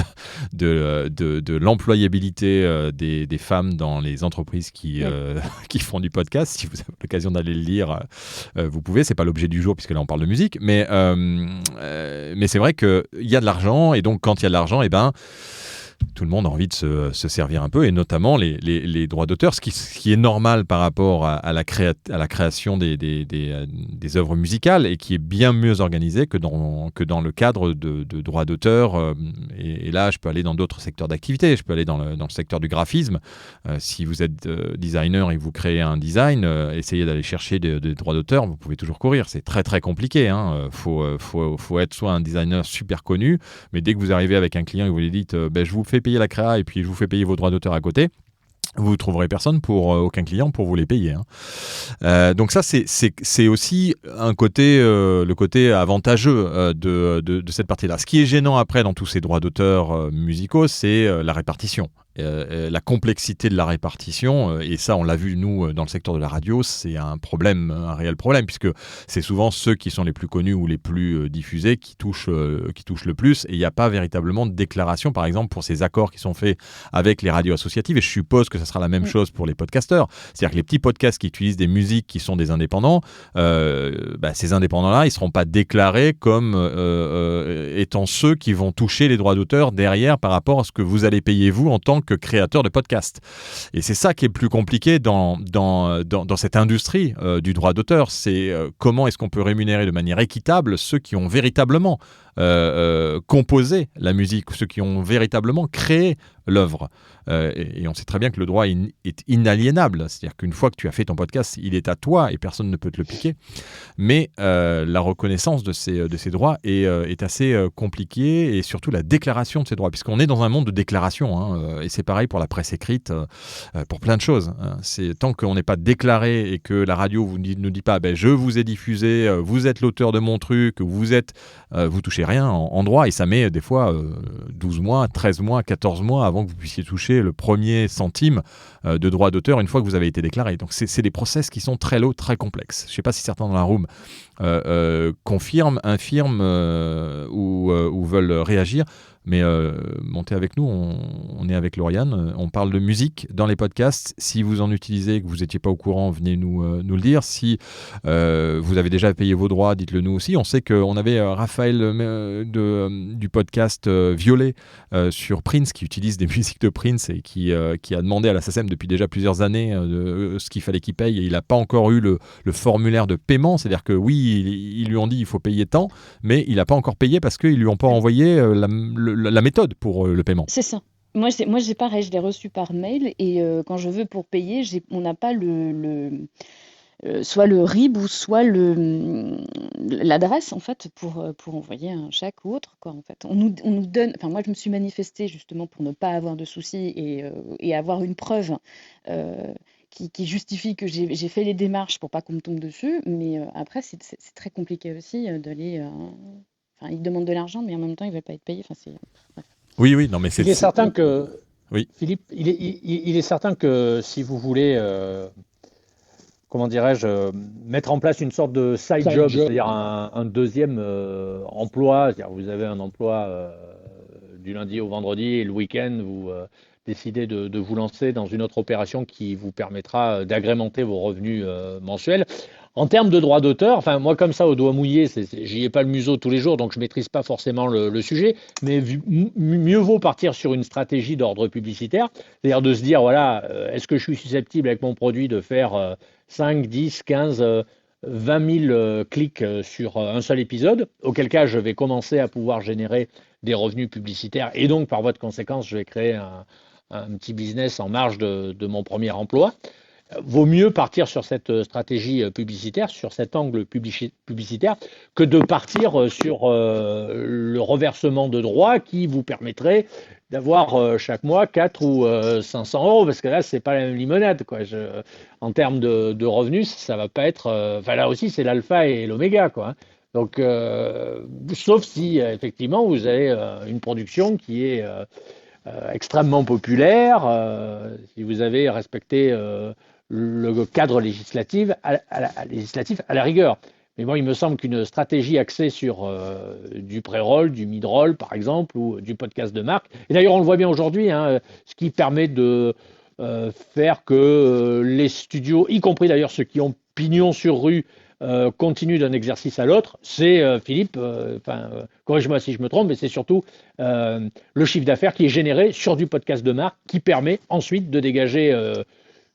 l'employabilité des femmes dans les entreprises qui font du podcast. Si vous avez l'occasion d'aller le lire, vous pouvez. C'est pas l'objet du jour puisque là on parle de musique, mais c'est vrai qu'il y a de l'argent et donc quand il y a de l'argent, tout le monde a envie de se servir un peu, et notamment les droits d'auteur, ce qui est normal par rapport à la création des œuvres musicales, et qui est bien mieux organisé que dans le cadre de droits d'auteur. Et là, je peux aller dans d'autres secteurs d'activité. Je peux aller dans le secteur du graphisme. Si vous êtes designer et que vous créez un design, essayez d'aller chercher des droits d'auteur. Vous pouvez toujours courir. C'est très, très compliqué. Faut être soit un designer super connu, mais dès que vous arrivez avec un client et vous lui dites je vous fais payer la créa et puis je vous fais payer vos droits d'auteur à côté, vous ne trouverez personne aucun client pour vous les payer. Donc ça, c'est aussi un côté, le côté avantageux de cette partie-là. Ce qui est gênant après dans tous ces droits d'auteur musicaux, c'est la répartition. la complexité de la répartition, et ça on l'a vu nous dans le secteur de la radio, c'est un réel problème, puisque c'est souvent ceux qui sont les plus connus ou les plus diffusés qui touchent le plus, et il n'y a pas véritablement de déclaration, par exemple, pour ces accords qui sont faits avec les radios associatives, et je suppose que ça sera la même chose pour les podcasteurs. C'est-à-dire que les petits podcasts qui utilisent des musiques qui sont des indépendants, ces indépendants-là, ils ne seront pas déclarés comme étant ceux qui vont toucher les droits d'auteur derrière par rapport à ce que vous allez payer vous en tant que créateur de podcast. Et c'est ça qui est le plus compliqué dans cette industrie du droit d'auteur, c'est comment est-ce qu'on peut rémunérer de manière équitable ceux qui ont véritablement composé la musique, ceux qui ont véritablement créé l'œuvre. Et on sait très bien que le droit est inaliénable. C'est-à-dire qu'une fois que tu as fait ton podcast, il est à toi et personne ne peut te le piquer. Mais la reconnaissance de ces droits est assez compliquée, et surtout la déclaration de ces droits, puisqu'on est dans un monde de déclaration, et c'est pareil pour la presse écrite, pour plein de choses. C'est tant qu'on n'est pas déclaré et que la radio ne dit pas je vous ai diffusé, vous êtes l'auteur de mon truc, vous touchez rien en droit, et ça met des fois 12 mois, 13 mois, 14 mois avant que vous puissiez toucher le premier centime de droit d'auteur une fois que vous avez été déclaré. Donc c'est des process qui sont très lourds, très complexes. Je ne sais pas si certains dans la room confirment, infirment ou veulent réagir, mais montez avec nous, on est avec Lauriane, on parle de musique dans les podcasts. Si vous en utilisez et que vous n'étiez pas au courant, venez nous le dire. Si vous avez déjà payé vos droits, dites-le nous aussi. On sait qu'on avait Raphaël du podcast Violet sur Prince, qui utilise des musiques de Prince et qui a demandé à la SACEM depuis déjà plusieurs années ce qu'il fallait qu'il paye, et il n'a pas encore eu le formulaire de paiement. C'est-à-dire que oui, ils lui ont dit il faut payer tant, mais il n'a pas encore payé parce qu'ils ne lui ont pas envoyé la méthode pour le paiement. C'est ça. Moi, j'ai pareil, je l'ai reçu par mail, et quand je veux pour payer, on n'a pas soit le RIB ou soit l'adresse en fait pour envoyer un chèque ou autre, quoi. En fait, on nous donne. Enfin, moi, je me suis manifestée justement pour ne pas avoir de soucis et avoir une preuve qui justifie que j'ai fait les démarches pour pas qu'on me tombe dessus. Mais après, c'est très compliqué aussi d'aller. Enfin, ils demandent de l'argent, mais en même temps, ils veulent pas être payés. Enfin, bref. Oui, non, mais c'est. Il est certain que. Oui. Philippe, il est certain que si vous voulez, comment dirais-je, mettre en place une sorte de side job, c'est-à-dire un deuxième emploi, c'est-à-dire vous avez un emploi du lundi au vendredi, et le week-end, vous décidez de vous lancer dans une autre opération qui vous permettra d'agrémenter vos revenus mensuels. En termes de droit d'auteur, enfin moi comme ça au doigt mouillé, j'y ai pas le museau tous les jours, donc je maîtrise pas forcément le sujet, mais mieux vaut partir sur une stratégie d'ordre publicitaire, c'est-à-dire de se dire voilà, est-ce que je suis susceptible avec mon produit de faire 5, 10, 15, 20 000 clics sur un seul épisode, auquel cas je vais commencer à pouvoir générer des revenus publicitaires, et donc par voie de conséquence je vais créer un petit business en marge de mon premier emploi. Vaut mieux partir sur cette stratégie publicitaire, sur cet angle publicitaire, que de partir sur le reversement de droits qui vous permettrait d'avoir chaque mois 4 ou 500 euros, parce que là, c'est pas la même limonade, quoi. En termes de revenus, ça va pas être... Enfin, là aussi, c'est l'alpha et l'oméga, quoi. Donc, sauf si, effectivement, vous avez une production qui est extrêmement populaire, si vous avez respecté... le cadre législatif à la rigueur. Mais moi, il me semble qu'une stratégie axée sur du pré-roll, du mid-roll, par exemple, ou du podcast de marque, et d'ailleurs, on le voit bien aujourd'hui, ce qui permet de faire que les studios, y compris d'ailleurs ceux qui ont pignon sur rue, continuent d'un exercice à l'autre, c'est, Philippe, corrige-moi si je me trompe, mais c'est surtout le chiffre d'affaires qui est généré sur du podcast de marque, qui permet ensuite de dégager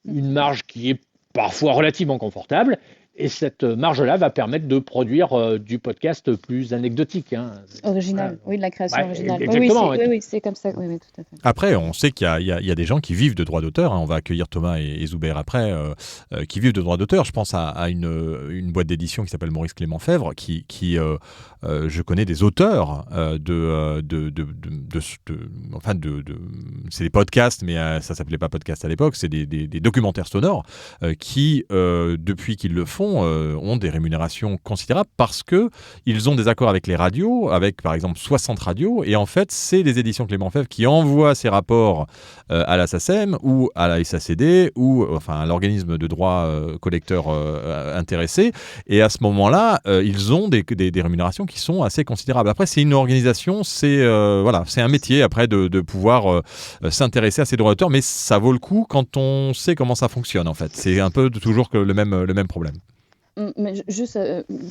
une marge qui est parfois relativement confortable, et cette marge-là va permettre de produire du podcast plus anecdotique. Original, oui, de la création originale. Exactement. Oui, c'est comme ça, oui, tout à fait. Après, on sait qu'il y a des gens qui vivent de droits d'auteur, on va accueillir Thomas et Zuber après, qui vivent de droits d'auteur. Je pense à une boîte d'édition qui s'appelle Maurice Clément Fèvre, qui je connais des auteurs c'est des podcasts, mais ça s'appelait pas podcast à l'époque, c'est des documentaires sonores qui, depuis qu'ils le font, fond, ont des rémunérations considérables parce qu'ils ont des accords avec les radios, avec par exemple 60 radios, et en fait, c'est les éditions Clément Febvre qui envoient ces rapports à la SACEM ou à la SACD ou enfin à l'organisme de droit collecteur intéressé, et à ce moment-là, ils ont des rémunérations qui sont assez considérables. Après, c'est une organisation, c'est un métier après de pouvoir s'intéresser à ces droits d'auteur, mais ça vaut le coup quand on sait comment ça fonctionne en fait. C'est un peu toujours le même problème. Mais juste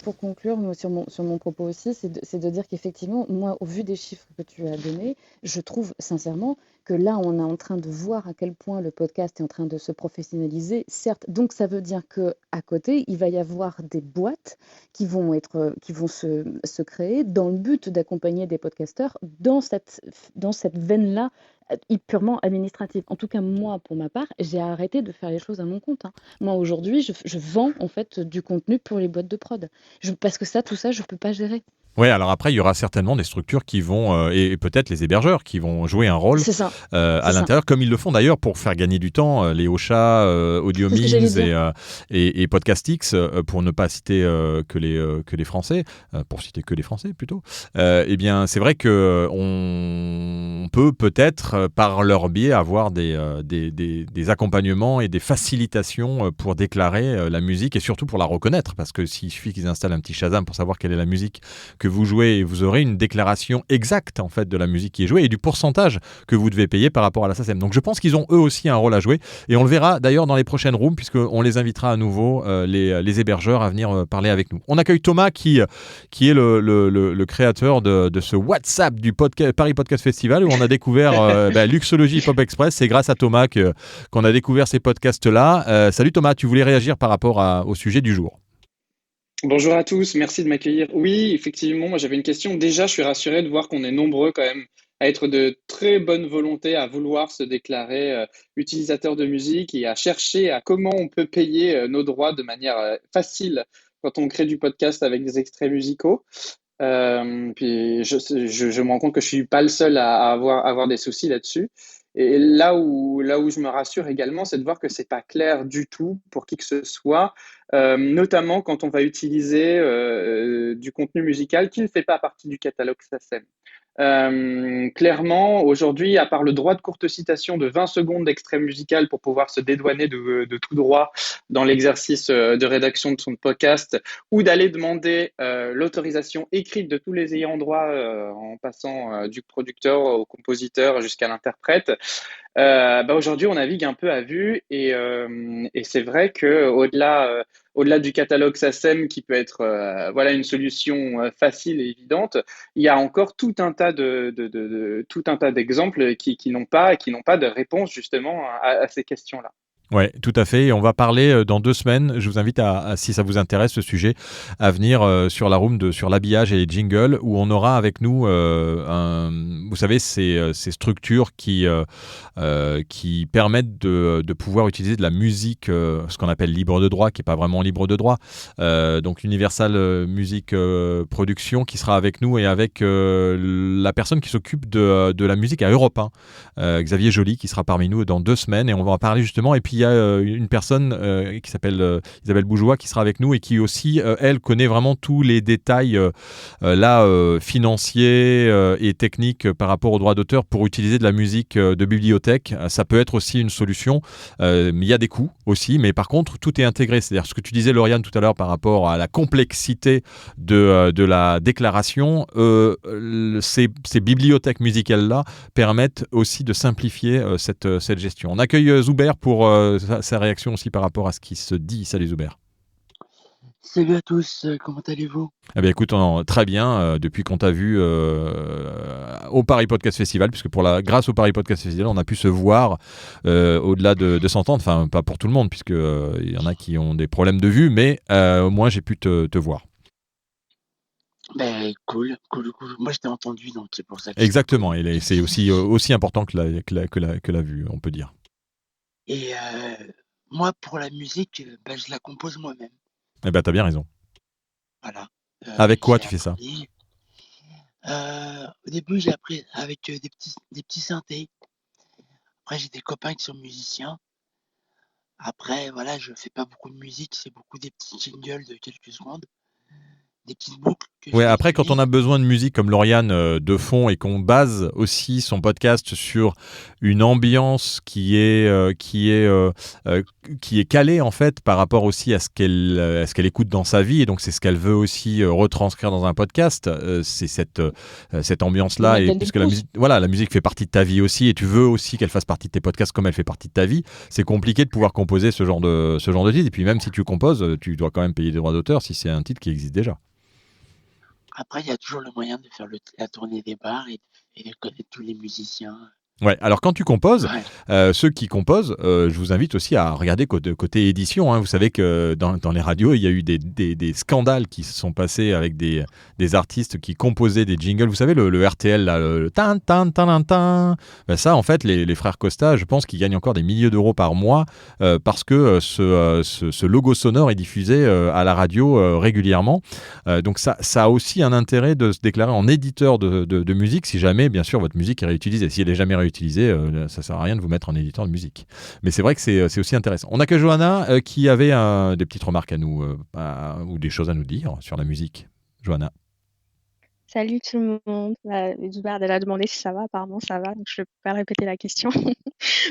pour conclure sur mon propos aussi, c'est de dire qu'effectivement, moi, au vu des chiffres que tu as donnés, je trouve sincèrement que là, on est en train de voir à quel point le podcast est en train de se professionnaliser, certes. Donc, ça veut dire qu'à côté, il va y avoir des boîtes qui vont se créer dans le but d'accompagner des podcasteurs dans cette veine-là purement administrative. En tout cas, moi, pour ma part, j'ai arrêté de faire les choses à mon compte. Moi, aujourd'hui, je vends en fait du contenu pour les boîtes de prod. Parce que tout ça, je ne peux pas gérer. Oui, alors après, il y aura certainement des structures qui vont, et peut-être les hébergeurs, qui vont jouer un rôle à l'intérieur, comme ils le font d'ailleurs pour faire gagner du temps, les Ocha, AudioMeans et Podcastix, pour ne pas citer que les Français, pour citer que les Français plutôt. Eh bien, c'est vrai qu'on peut peut-être, par leur biais, avoir des accompagnements et des facilitations pour déclarer la musique et surtout pour la reconnaître, parce que s'il suffit qu'ils installent un petit Shazam pour savoir quelle est la musique que vous jouez, et vous aurez une déclaration exacte en fait de la musique qui est jouée et du pourcentage que vous devez payer par rapport à la SACEM. Donc je pense qu'ils ont eux aussi un rôle à jouer, et on le verra d'ailleurs dans les prochaines rooms, puisqu'on les invitera à nouveau, les hébergeurs, à venir parler avec nous. On accueille Thomas qui est le créateur de ce WhatsApp du Paris Podcast Festival, où on a découvert Luxologie Pop Express. C'est grâce à Thomas qu'on a découvert ces podcasts-là. Salut Thomas, tu voulais réagir par rapport au sujet du jour? Bonjour à tous, merci de m'accueillir. Oui, effectivement, moi j'avais une question. Déjà, je suis rassuré de voir qu'on est nombreux quand même à être de très bonne volonté, à vouloir se déclarer utilisateur de musique et à chercher à comment on peut payer nos droits de manière facile quand on crée du podcast avec des extraits musicaux. Puis je me rends compte que je suis pas le seul à avoir des soucis là-dessus. Et là où je me rassure également, c'est de voir que c'est pas clair du tout pour qui que ce soit, notamment quand on va utiliser du contenu musical qui ne fait pas partie du catalogue SACEM. Clairement, aujourd'hui, à part le droit de courte citation de 20 secondes d'extrait musical pour pouvoir se dédouaner de tout droit dans l'exercice de rédaction de son podcast, ou d'aller demander l'autorisation écrite de tous les ayants droit en passant du producteur au compositeur jusqu'à l'interprète, aujourd'hui, on navigue un peu à vue, et c'est vrai que au-delà du catalogue SACEM qui peut être une solution facile et évidente, il y a encore tout un tas d'exemples qui n'ont pas de réponse justement à ces questions-là. Oui, tout à fait. Et on va parler dans 2 semaines. Je vous invite si ça vous intéresse ce sujet, à venir sur la room sur l'habillage et les jingles, où on aura avec nous, vous savez, ces structures qui permettent de pouvoir utiliser de la musique, ce qu'on appelle libre de droit, qui n'est pas vraiment libre de droit. Donc Universal Music Production, qui sera avec nous, et avec la personne qui s'occupe de la musique à Europe 1, Xavier Joly, qui sera parmi nous dans 2 semaines, et on va en parler justement. Et puis il y a une personne qui s'appelle Isabelle Bougeois, qui sera avec nous, et qui aussi, elle, connaît vraiment tous les détails financiers et techniques par rapport aux droits d'auteur pour utiliser de la musique de bibliothèque. Ça peut être aussi une solution, mais il y a des coûts aussi, mais par contre tout est intégré. C'est-à-dire ce que tu disais, Lauriane, tout à l'heure, par rapport à la complexité de la déclaration, ces bibliothèques musicales-là permettent aussi de simplifier cette gestion. On accueille Zuber pour sa réaction aussi par rapport à ce qui se dit. Salut Zuber. Salut à tous, comment allez-vous? Eh bien, écoute, très bien, depuis qu'on t'a vu au Paris Podcast Festival, puisque grâce au Paris Podcast Festival, on a pu se voir au-delà de s'entendre, enfin pas pour tout le monde, puisqu'il y en a qui ont des problèmes de vue, mais au moins j'ai pu te voir. Ben, cool. Moi, je t'ai entendu, donc c'est pour ça que... Exactement, et c'est aussi important que la vue, on peut dire. Et moi, pour la musique, je la compose moi-même. Eh ben, t'as bien raison. Voilà. Avec quoi tu fais ça? Au début, j'ai appris avec des petits synthés. Après, j'ai des copains qui sont musiciens. Après, voilà, je fais pas beaucoup de musique, c'est beaucoup des petits jingles de quelques secondes, des petites boucles que Ouais, je après, quand on a réutilise. besoin de musique comme Lauriane de fond et qu'on base aussi son podcast sur une ambiance qui est calée en fait par rapport aussi à ce qu'elle écoute dans sa vie, et donc c'est ce qu'elle veut aussi retranscrire dans un podcast. C'est cette ambiance-là, et Modèle puisque la musique fait partie de ta vie aussi, et tu veux aussi qu'elle fasse partie de tes podcasts comme elle fait partie de ta vie, c'est compliqué de pouvoir composer ce genre de titre. Et puis même si tu composes, tu dois quand même payer des droits d'auteur si c'est un titre qui existe déjà. Après, il y a toujours le moyen de faire la tournée des bars et de connaître tous les musiciens. Ouais, alors quand tu composes, Ouais. ceux qui composent, je vous invite aussi à regarder côté édition, hein. Vous savez que dans les radios, il y a eu des scandales qui se sont passés avec des artistes qui composaient des jingles. Vous savez, le RTL, là, le tan tan tan tan. Ben ça, en fait, les frères Costa, je pense qu'ils gagnent encore des milliers d'euros par mois parce que ce logo sonore est diffusé à la radio régulièrement. Donc ça a aussi un intérêt de se déclarer en éditeur de musique, si jamais, bien sûr, votre musique est réutilisée. Si elle n'est jamais réutilisée, ça sert à rien de vous mettre en éditeur de musique. Mais c'est vrai que c'est aussi intéressant. On n'a que Johanna qui avait des petites remarques à nous ou des choses à nous dire sur la musique. Johanna. Salut tout le monde. Edouard, elle a demandé si ça va. Apparemment, ça va. Donc, je ne vais pas répéter la question.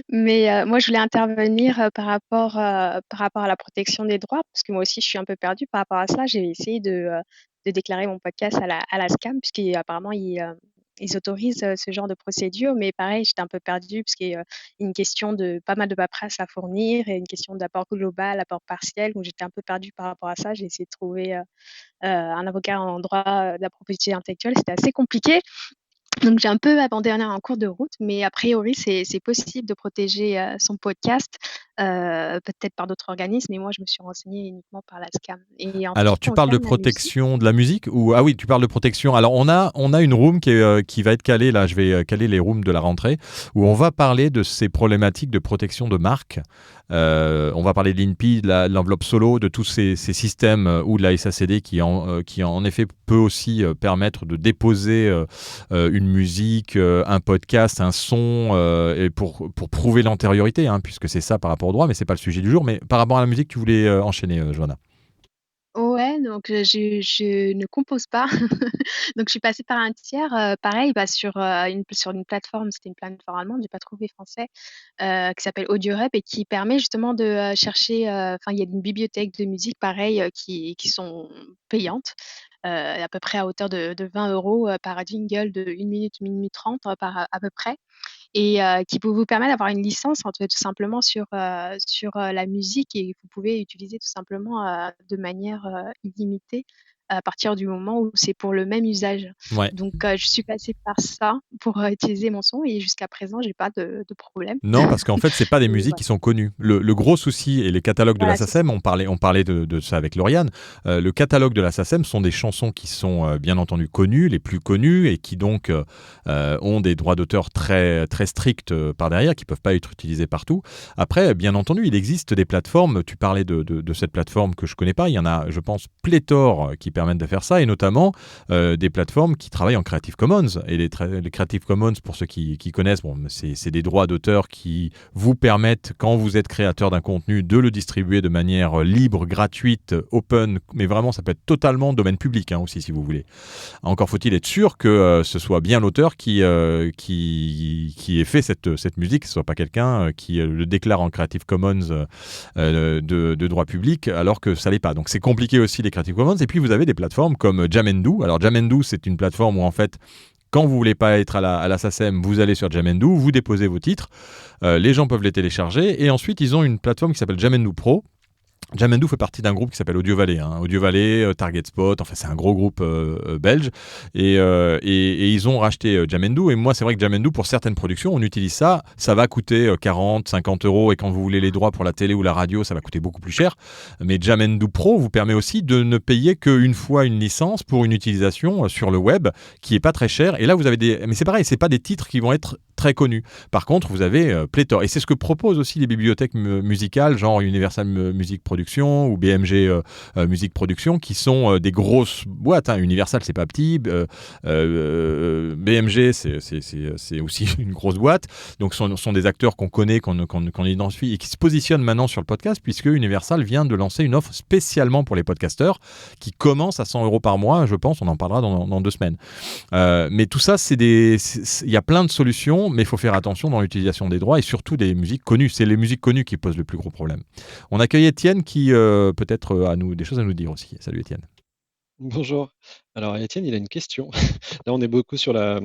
Mais moi, je voulais intervenir par rapport à la protection des droits, parce que moi aussi, je suis un peu perdue par rapport à ça. J'ai essayé de déclarer mon podcast à la SCAM, puisqu'apparemment, ils autorisent ce genre de procédure. Mais pareil, j'étais un peu perdue, parce qu'il y a une question de pas mal de paperasse à fournir et une question d'apport global, apport partiel. Donc, j'étais un peu perdue par rapport à ça. J'ai essayé de trouver un avocat en droit de la propriété intellectuelle. C'était assez compliqué. Donc, j'ai un peu abandonné en cours de route, mais a priori, c'est possible de protéger son podcast, peut-être par d'autres organismes, mais moi, je me suis renseignée uniquement par la SCAM. Et en ce Alors, qui tu parles de concerne la musique, protection de la musique ou... Ah oui, tu parles de protection. Alors, on a une room qui va être calée, là, je vais caler les rooms de la rentrée, où on va parler de ces problématiques de protection de marque. On va parler de l'INPI, de l'enveloppe solo, de tous ces systèmes ou de la SACD qui en effet peut aussi permettre de déposer une musique, un podcast, un son, et pour prouver l'antériorité, hein, puisque c'est ça par rapport au droit, mais c'est pas le sujet du jour. Mais par rapport à la musique, tu voulais enchaîner, Johanna. ouais, donc je ne compose pas. Donc, je suis passée par un tiers, pareil, sur une plateforme, c'était une plateforme allemande, j'ai pas trouvé français, qui s'appelle AudioRep et qui permet justement de chercher, enfin, il y a une bibliothèque de musique, pareil, qui sont payantes, à peu près à hauteur de 20 € par jingle de 1 minute, 1 minute 30, à peu près. Et qui peut vous permettre d'avoir une licence, en fait, tout simplement sur la musique, et vous pouvez utiliser tout simplement de manière illimitée à partir du moment où c'est pour le même usage. Ouais. Donc, je suis passée par ça pour utiliser mon son, et jusqu'à présent, j'ai pas de problème. Non, parce qu'en fait, c'est pas des Et musiques voilà. qui sont connues. Le gros souci, et les catalogues de la Voilà, c'est ça. SACEM, on parlait de ça avec Lauriane, le catalogue de la SACEM sont des chansons qui sont bien entendu connues, les plus connues, et qui donc ont des droits d'auteur très, très stricts par derrière, qui peuvent pas être utilisés partout. Après, bien entendu, il existe des plateformes, tu parlais de cette plateforme que je connais pas, il y en a, je pense, pléthore qui permettent de faire ça, et notamment des plateformes qui travaillent en Creative Commons. Et les Creative Commons, pour ceux qui connaissent, bon, c'est des droits d'auteur qui vous permettent, quand vous êtes créateur d'un contenu, de le distribuer de manière libre, gratuite, open, mais vraiment, ça peut être totalement domaine public, hein, aussi, si vous voulez. Encore faut-il être sûr que ce soit bien l'auteur qui ait fait cette musique, que ce soit pas quelqu'un qui le déclare en Creative Commons de droit public, alors que ça l'est pas. Donc c'est compliqué aussi, les Creative Commons. Et puis vous avez des plateformes comme Jamendo. Alors Jamendo, c'est une plateforme où en fait, quand vous voulez pas être à la SACEM, vous allez sur Jamendo, vous déposez vos titres, les gens peuvent les télécharger, et ensuite ils ont une plateforme qui s'appelle Jamendo Pro. Jamendo fait partie d'un groupe qui s'appelle Audio Valley, hein. Audio Valley, Target Spot, enfin c'est un gros groupe belge, et ils ont racheté Jamendo. Et moi, c'est vrai que Jamendo, pour certaines productions, on utilise ça, ça va coûter 40, 50 €, et quand vous voulez les droits pour la télé ou la radio, ça va coûter beaucoup plus cher. Mais Jamendo Pro vous permet aussi de ne payer qu'une fois une licence pour une utilisation sur le web, qui est pas très cher. Et là, vous avez mais c'est pareil, c'est pas des titres qui vont être très connus. Par contre, vous avez pléthore, et c'est ce que proposent aussi les bibliothèques musicales, genre Universal Music Production ou BMG Musique Production, qui sont des grosses boîtes. Universal, c'est pas petit. BMG, c'est aussi une grosse boîte. Donc, ce sont des acteurs qu'on connaît, qu'on identifie et qui se positionnent maintenant sur le podcast, puisque Universal vient de lancer une offre spécialement pour les podcasteurs qui commence à 100 € par mois, je pense. On en parlera dans 2 semaines. Mais tout ça, il y a plein de solutions, mais il faut faire attention dans l'utilisation des droits et surtout des musiques connues. C'est les musiques connues qui posent le plus gros problème. On accueille Étienne qui peut-être a des choses à nous dire aussi. Salut Étienne. Bonjour. Alors Étienne, il a une question. Là, on est beaucoup sur la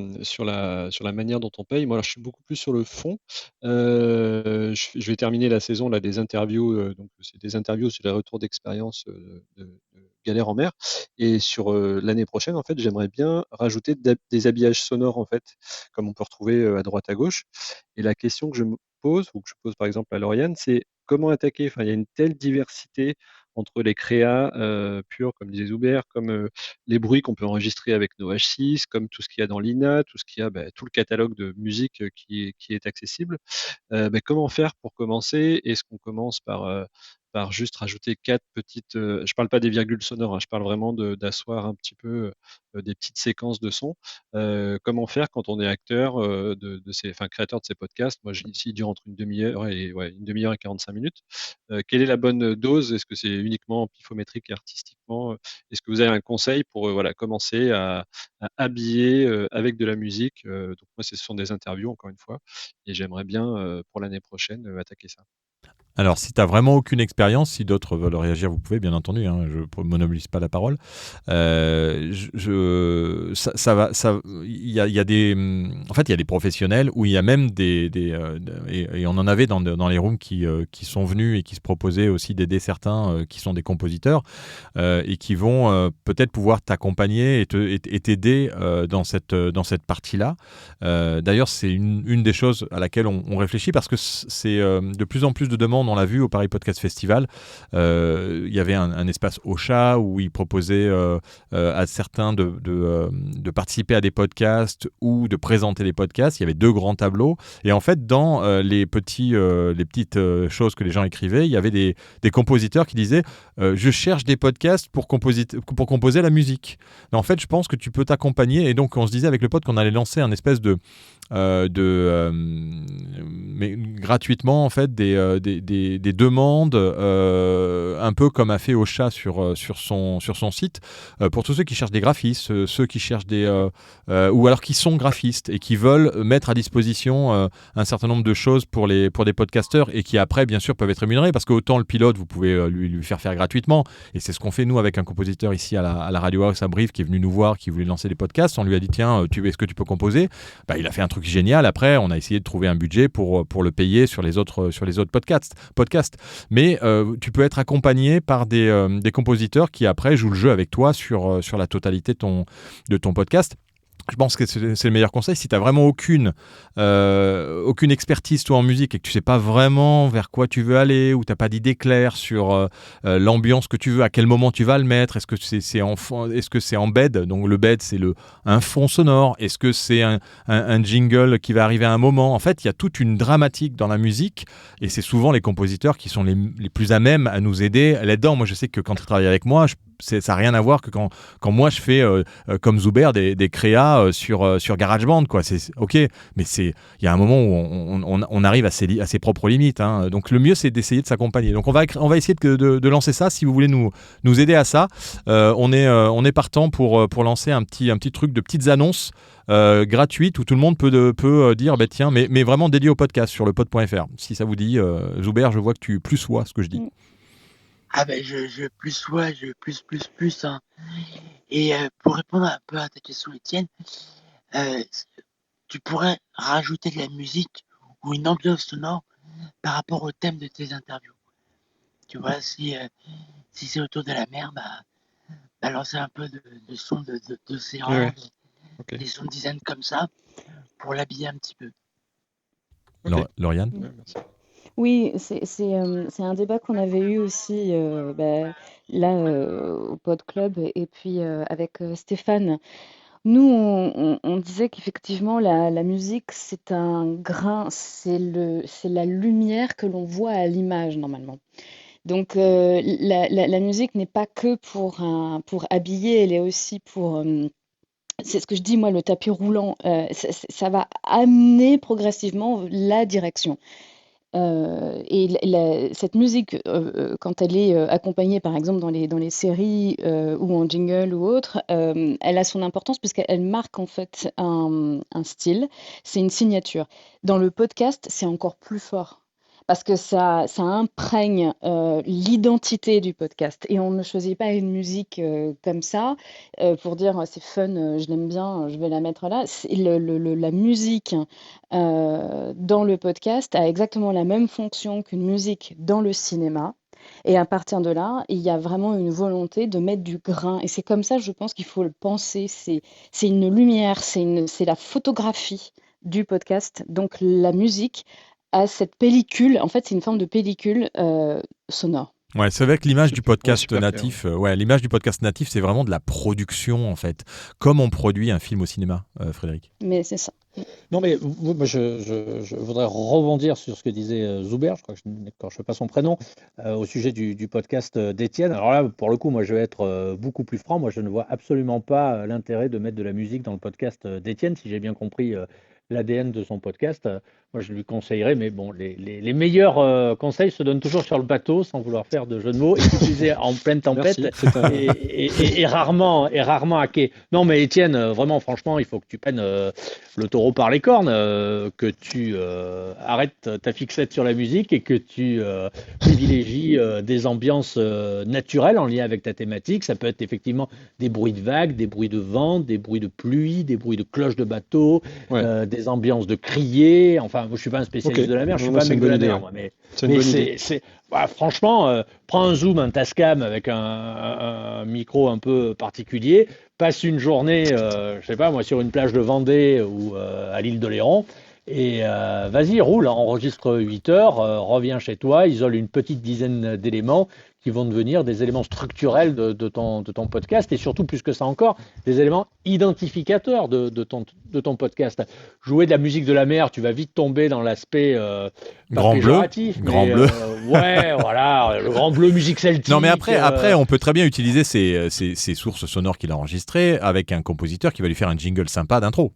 manière dont on paye. Moi, alors, je suis beaucoup plus sur le fond. Je vais terminer la saison là, des interviews. Donc, c'est des interviews sur les retours d'expérience de Galère en mer. Et sur l'année prochaine, en fait, j'aimerais bien rajouter des habillages sonores, en fait, comme on peut retrouver à droite à gauche. Et la question que je me pose, ou que je pose par exemple à Lauriane, c'est comment attaquer? Enfin, il y a une telle diversité entre les créas purs, comme disait Zuber, comme les bruits qu'on peut enregistrer avec nos H6, comme tout ce qu'il y a dans l'INA, tout ce qu'il y a, tout le catalogue de musique qui est accessible. Comment faire pour commencer? Est-ce qu'on commence par juste rajouter 4 petites... je parle pas des virgules sonores, hein, je parle vraiment d'asseoir un petit peu des petites séquences de sons. Comment faire quand on est acteur, créateur de ces podcasts? Moi, ici, il dure entre une demi-heure et 45 minutes. Quelle est la bonne dose? Est-ce que c'est uniquement pifométrique et artistiquement? Est-ce que vous avez un conseil pour commencer à habiller avec de la musique? Donc moi, ce sont des interviews, encore une fois, et j'aimerais bien, pour l'année prochaine, attaquer ça. Alors, si tu n'as vraiment aucune expérience, si d'autres veulent réagir, vous pouvez, bien entendu. Je ne monopolise pas la parole. Il y a des professionnels où il y a même et on en avait dans les rooms qui sont venus et qui se proposaient aussi d'aider certains qui sont des compositeurs et qui vont peut-être pouvoir t'accompagner et t'aider dans cette partie-là. D'ailleurs, c'est une des choses à laquelle on réfléchit parce que c'est de plus en plus de demandes. On l'a vu au Paris Podcast Festival, il y avait un espace Ocha où ils proposaient à certains de participer à des podcasts ou de présenter des podcasts. Il y avait 2 grands tableaux et en fait dans les petites choses que les gens écrivaient, il y avait des compositeurs qui disaient je cherche des podcasts pour composer la musique. Mais en fait, je pense que tu peux t'accompagner et donc on se disait avec le pote qu'on allait lancer un espèce mais gratuitement en fait des demandes un peu comme a fait Ocha sur son site pour tous ceux qui cherchent des graphistes, ceux qui cherchent ou alors qui sont graphistes et qui veulent mettre à disposition un certain nombre de choses pour des podcasteurs et qui après bien sûr peuvent être rémunérés parce qu'autant le pilote vous pouvez lui faire gratuitement et c'est ce qu'on fait nous avec un compositeur ici à la Radio House à Brive qui est venu nous voir, qui voulait lancer des podcasts. On lui a dit tiens, est-ce que tu peux composer? Il a fait un truc génial. Après on a essayé de trouver un budget pour le payer sur les autres podcasts. Mais tu peux être accompagné par des compositeurs qui après jouent le jeu avec toi sur la totalité de ton podcast. Je pense que c'est le meilleur conseil. Si tu n'as vraiment aucune expertise toi en musique et que tu ne sais pas vraiment vers quoi tu veux aller ou tu n'as pas d'idée claire sur l'ambiance que tu veux, à quel moment tu vas le mettre, est-ce que c'est en bed? Donc le bed c'est un fond sonore. Est-ce que c'est un jingle qui va arriver à un moment? En fait, il y a toute une dramatique dans la musique et c'est souvent les compositeurs qui sont les plus à même à nous aider là-dedans. Moi, je sais que quand tu travailles avec moi, ça n'a rien à voir que quand moi je fais comme Zuber des créas sur GarageBand quoi. C'est ok, mais il y a un moment où on arrive à ses propres limites hein. Donc le mieux c'est d'essayer de s'accompagner. Donc on va essayer de lancer ça. Si vous voulez nous aider à ça, on est partant pour lancer un petit truc de petites annonces gratuites où tout le monde peut dire tiens, mais vraiment dédié au podcast sur lepod.fr. Si ça vous dit, Zuber, je vois que tu plus vois ce que je dis. Je plus hein. Et pour répondre un peu à ta question, Étienne, tu pourrais rajouter de la musique ou une ambiance sonore par rapport au thème de tes interviews. Tu vois, si c'est autour de la mer, balancer un peu de sons d'océan, Ouais. Ok. des sons de dizaines comme ça, pour l'habiller un petit peu. Ok. Lauriane? Ouais, merci. Oui, c'est un débat qu'on avait eu aussi au Pod Club et puis avec Stéphane. Nous, on disait qu'effectivement, la musique, c'est un grain, c'est la lumière que l'on voit à l'image normalement. Donc la musique n'est pas que pour habiller, elle est aussi pour... c'est ce que je dis, moi, le tapis roulant, ça va amener progressivement la direction. Cette musique, quand elle est accompagnée, par exemple, dans les séries ou en jingle ou autre, elle a son importance puisqu'elle marque en fait un style, c'est une signature. Dans le podcast, c'est encore plus fort. Parce que ça imprègne l'identité du podcast. Et on ne choisit pas une musique comme ça pour dire c'est fun, je l'aime bien, je vais la mettre là. La musique dans le podcast a exactement la même fonction qu'une musique dans le cinéma. Et à partir de là, il y a vraiment une volonté de mettre du grain. Et c'est comme ça, je pense qu'il faut le penser. C'est une lumière, c'est la photographie du podcast. Donc la musique à cette pellicule, en fait, c'est une forme de pellicule sonore. Ouais, c'est vrai que l'image du podcast super natif, l'image du podcast natif, c'est vraiment de la production en fait, comme on produit un film au cinéma, Frédéric. Mais c'est ça. Non, mais moi, je voudrais rebondir sur ce que disait Zuber, je crois que je n'écorche pas son prénom, au sujet du podcast d'Étienne. Alors là, pour le coup, moi, je vais être beaucoup plus franc. Moi, je ne vois absolument pas l'intérêt de mettre de la musique dans le podcast d'Étienne, si j'ai bien compris l'ADN de son podcast. Moi, je lui conseillerais, mais bon, les meilleurs conseils se donnent toujours sur le bateau, sans vouloir faire de jeu de mots, et utilisés en pleine tempête. Et rarement à quai. Non, mais Étienne, vraiment, franchement, il faut que tu prennes le taureau par les cornes, que tu arrêtes ta fixette sur la musique et que tu privilégies des ambiances naturelles en lien avec ta thématique. Ça peut être effectivement des bruits de vagues, des bruits de vent, des bruits de pluie, des bruits de cloches de bateau, des ambiances de crier. Enfin, moi, je suis pas un spécialiste de la mer, je suis pas un mec de la mer, moi, mais franchement, prends un Zoom, un Tascam avec un micro un peu particulier, passe une journée, je sais pas moi, sur une plage de Vendée ou à l'île d'Oléron, et vas-y, roule, enregistre 8 heures, reviens chez toi, isole une petite dizaine d'éléments qui vont devenir des éléments structurels de ton podcast, et surtout, plus que ça encore, des éléments identificateurs de ton podcast. Jouer de la musique de la mer, tu vas vite tomber dans l'aspect Grand Bleu, Grand Bleu. Voilà, le Grand Bleu, musique celtique. Non, mais après, on peut très bien utiliser ces sources sonores qu'il a enregistrées avec un compositeur qui va lui faire un jingle sympa d'intro.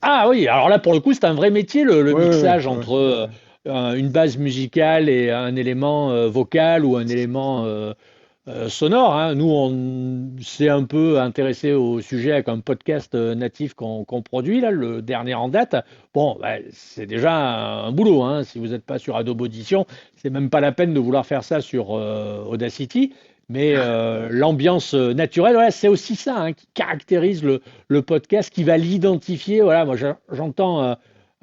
Ah oui, alors là, pour le coup, c'est un vrai métier, le mixage entre une base musicale et un élément vocal ou un élément sonore. Hein. Nous, on s'est un peu intéressé au sujet avec un podcast natif qu'on produit, là, le dernier en date. Bon, c'est déjà un boulot. Hein. Si vous n'êtes pas sur Adobe Audition, c'est même pas la peine de vouloir faire ça sur Audacity. Mais l'ambiance naturelle, c'est aussi ça qui caractérise le podcast, qui va l'identifier. Voilà, moi, j'entends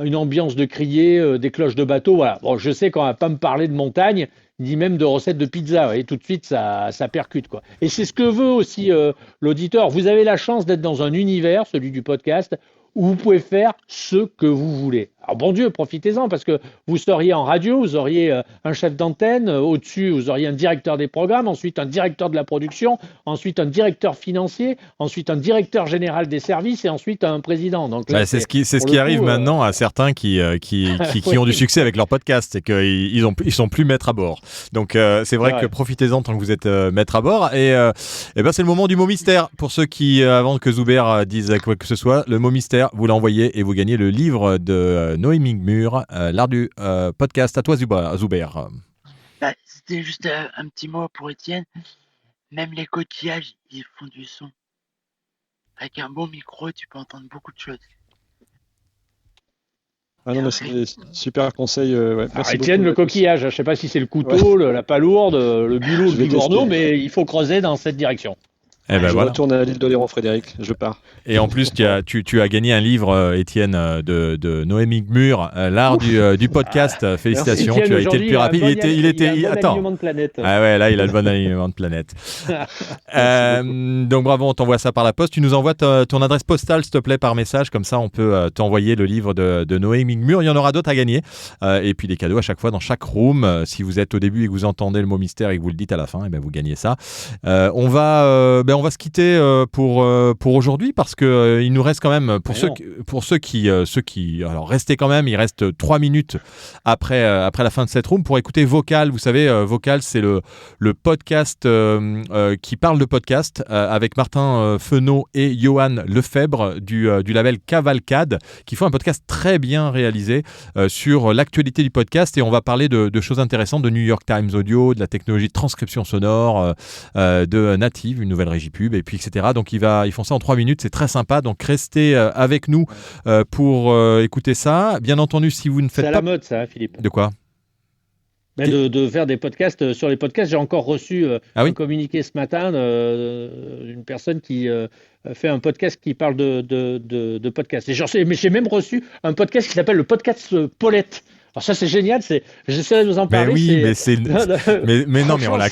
une ambiance de crier, des cloches de bateau. Voilà. Bon, je sais qu'on va pas me parler de montagne, ni même de recettes de pizza. Et tout de suite, ça percute, quoi. Et c'est ce que veut aussi l'auditeur. Vous avez la chance d'être dans un univers, celui du podcast, où vous pouvez faire ce que vous voulez. Alors bon Dieu, profitez-en, parce que vous seriez en radio, vous auriez un chef d'antenne, au-dessus vous auriez un directeur des programmes, ensuite un directeur de la production, ensuite un directeur financier, ensuite un directeur général des services et ensuite un président. Donc là, c'est ce qui arrive maintenant à certains qui ont du succès avec leur podcast, c'est qu'ils sont plus maîtres à bord. Donc c'est vrai que profitez-en tant que vous êtes maître à bord. Et c'est le moment du mot mystère. Pour ceux qui, avant que Zuber dise quoi que ce soit, le mot mystère, vous l'envoyez et vous gagnez le livre de Noémie Gmur, l'art du podcast. À toi, Zuber. C'était juste un petit mot pour Étienne. Même les coquillages, ils font du son. Avec un bon micro, tu peux entendre beaucoup de choses. Ah non, mais c'est super conseil. Merci Étienne, beaucoup, le coquillage, je ne sais pas si c'est le couteau, la palourde, le bulot, le bigorneau, mais il faut creuser dans cette direction. Je retourne à l'île d'Oléron, Frédéric, je pars. Et en plus, tu as gagné un livre, Étienne, de Noémie Gmur, l'art du podcast. Félicitations, Étienne, tu as été le plus rapide. Il était. Alignement de planète. Ah ouais, là, il a le bon alignement de planète. Donc bravo, on t'envoie ça par la poste. Tu nous envoies ton adresse postale, s'il te plaît, par message. Comme ça, on peut t'envoyer le livre de Noémie Gmur. Il y en aura d'autres à gagner. Et puis des cadeaux à chaque fois dans chaque room. Si vous êtes au début et que vous entendez le mot mystère et que vous le dites à la fin, vous gagnez ça. On va on va se quitter pour aujourd'hui parce que il nous reste quand même pour ceux qui alors restez quand même, il reste 3 minutes après la fin de cette room pour écouter Vocal. Vous savez, Vocal, c'est le podcast qui parle de podcast avec Martin Fenot et Johan Lefebvre du label Cavalcade, qui font un podcast très bien réalisé sur l'actualité du podcast, et on va parler de choses intéressantes, de New York Times Audio, de la technologie de transcription sonore, de Native, une nouvelle régie pub, et puis etc. Donc ils font ça en 3 minutes, c'est très sympa, donc restez avec nous pour écouter ça. Bien entendu, si vous ne faites pas... C'est à la mode ça, Philippe. De quoi ? De faire des podcasts sur les podcasts. J'ai encore reçu un communiqué ce matin d'une personne qui fait un podcast qui parle de podcasts. Mais j'ai même reçu un podcast qui s'appelle le podcast Paulette. Alors ça c'est génial, j'essaierai de vous en parler. Mais non, mais on la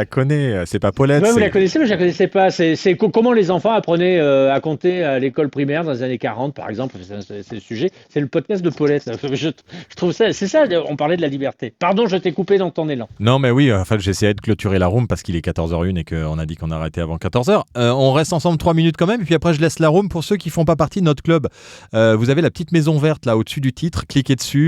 connaît, c'est pas Paulette. Vous la connaissez, mais je la connaissais pas. C'est comment les enfants apprenaient à compter à l'école primaire dans les années 40, par exemple. C'est le sujet. C'est le podcast de Paulette. Je trouve ça, c'est ça. On parlait de la liberté. Pardon, je t'ai coupé dans ton élan. Non, mais oui. Enfin, j'essayais de clôturer la room parce qu'il est 14h01 et qu'on a dit qu'on arrêtait avant 14h. On reste ensemble 3 minutes quand même, et puis après je laisse la room pour ceux qui font pas partie de notre club. Vous avez la petite maison verte là au-dessus du titre. Cliquez dessus.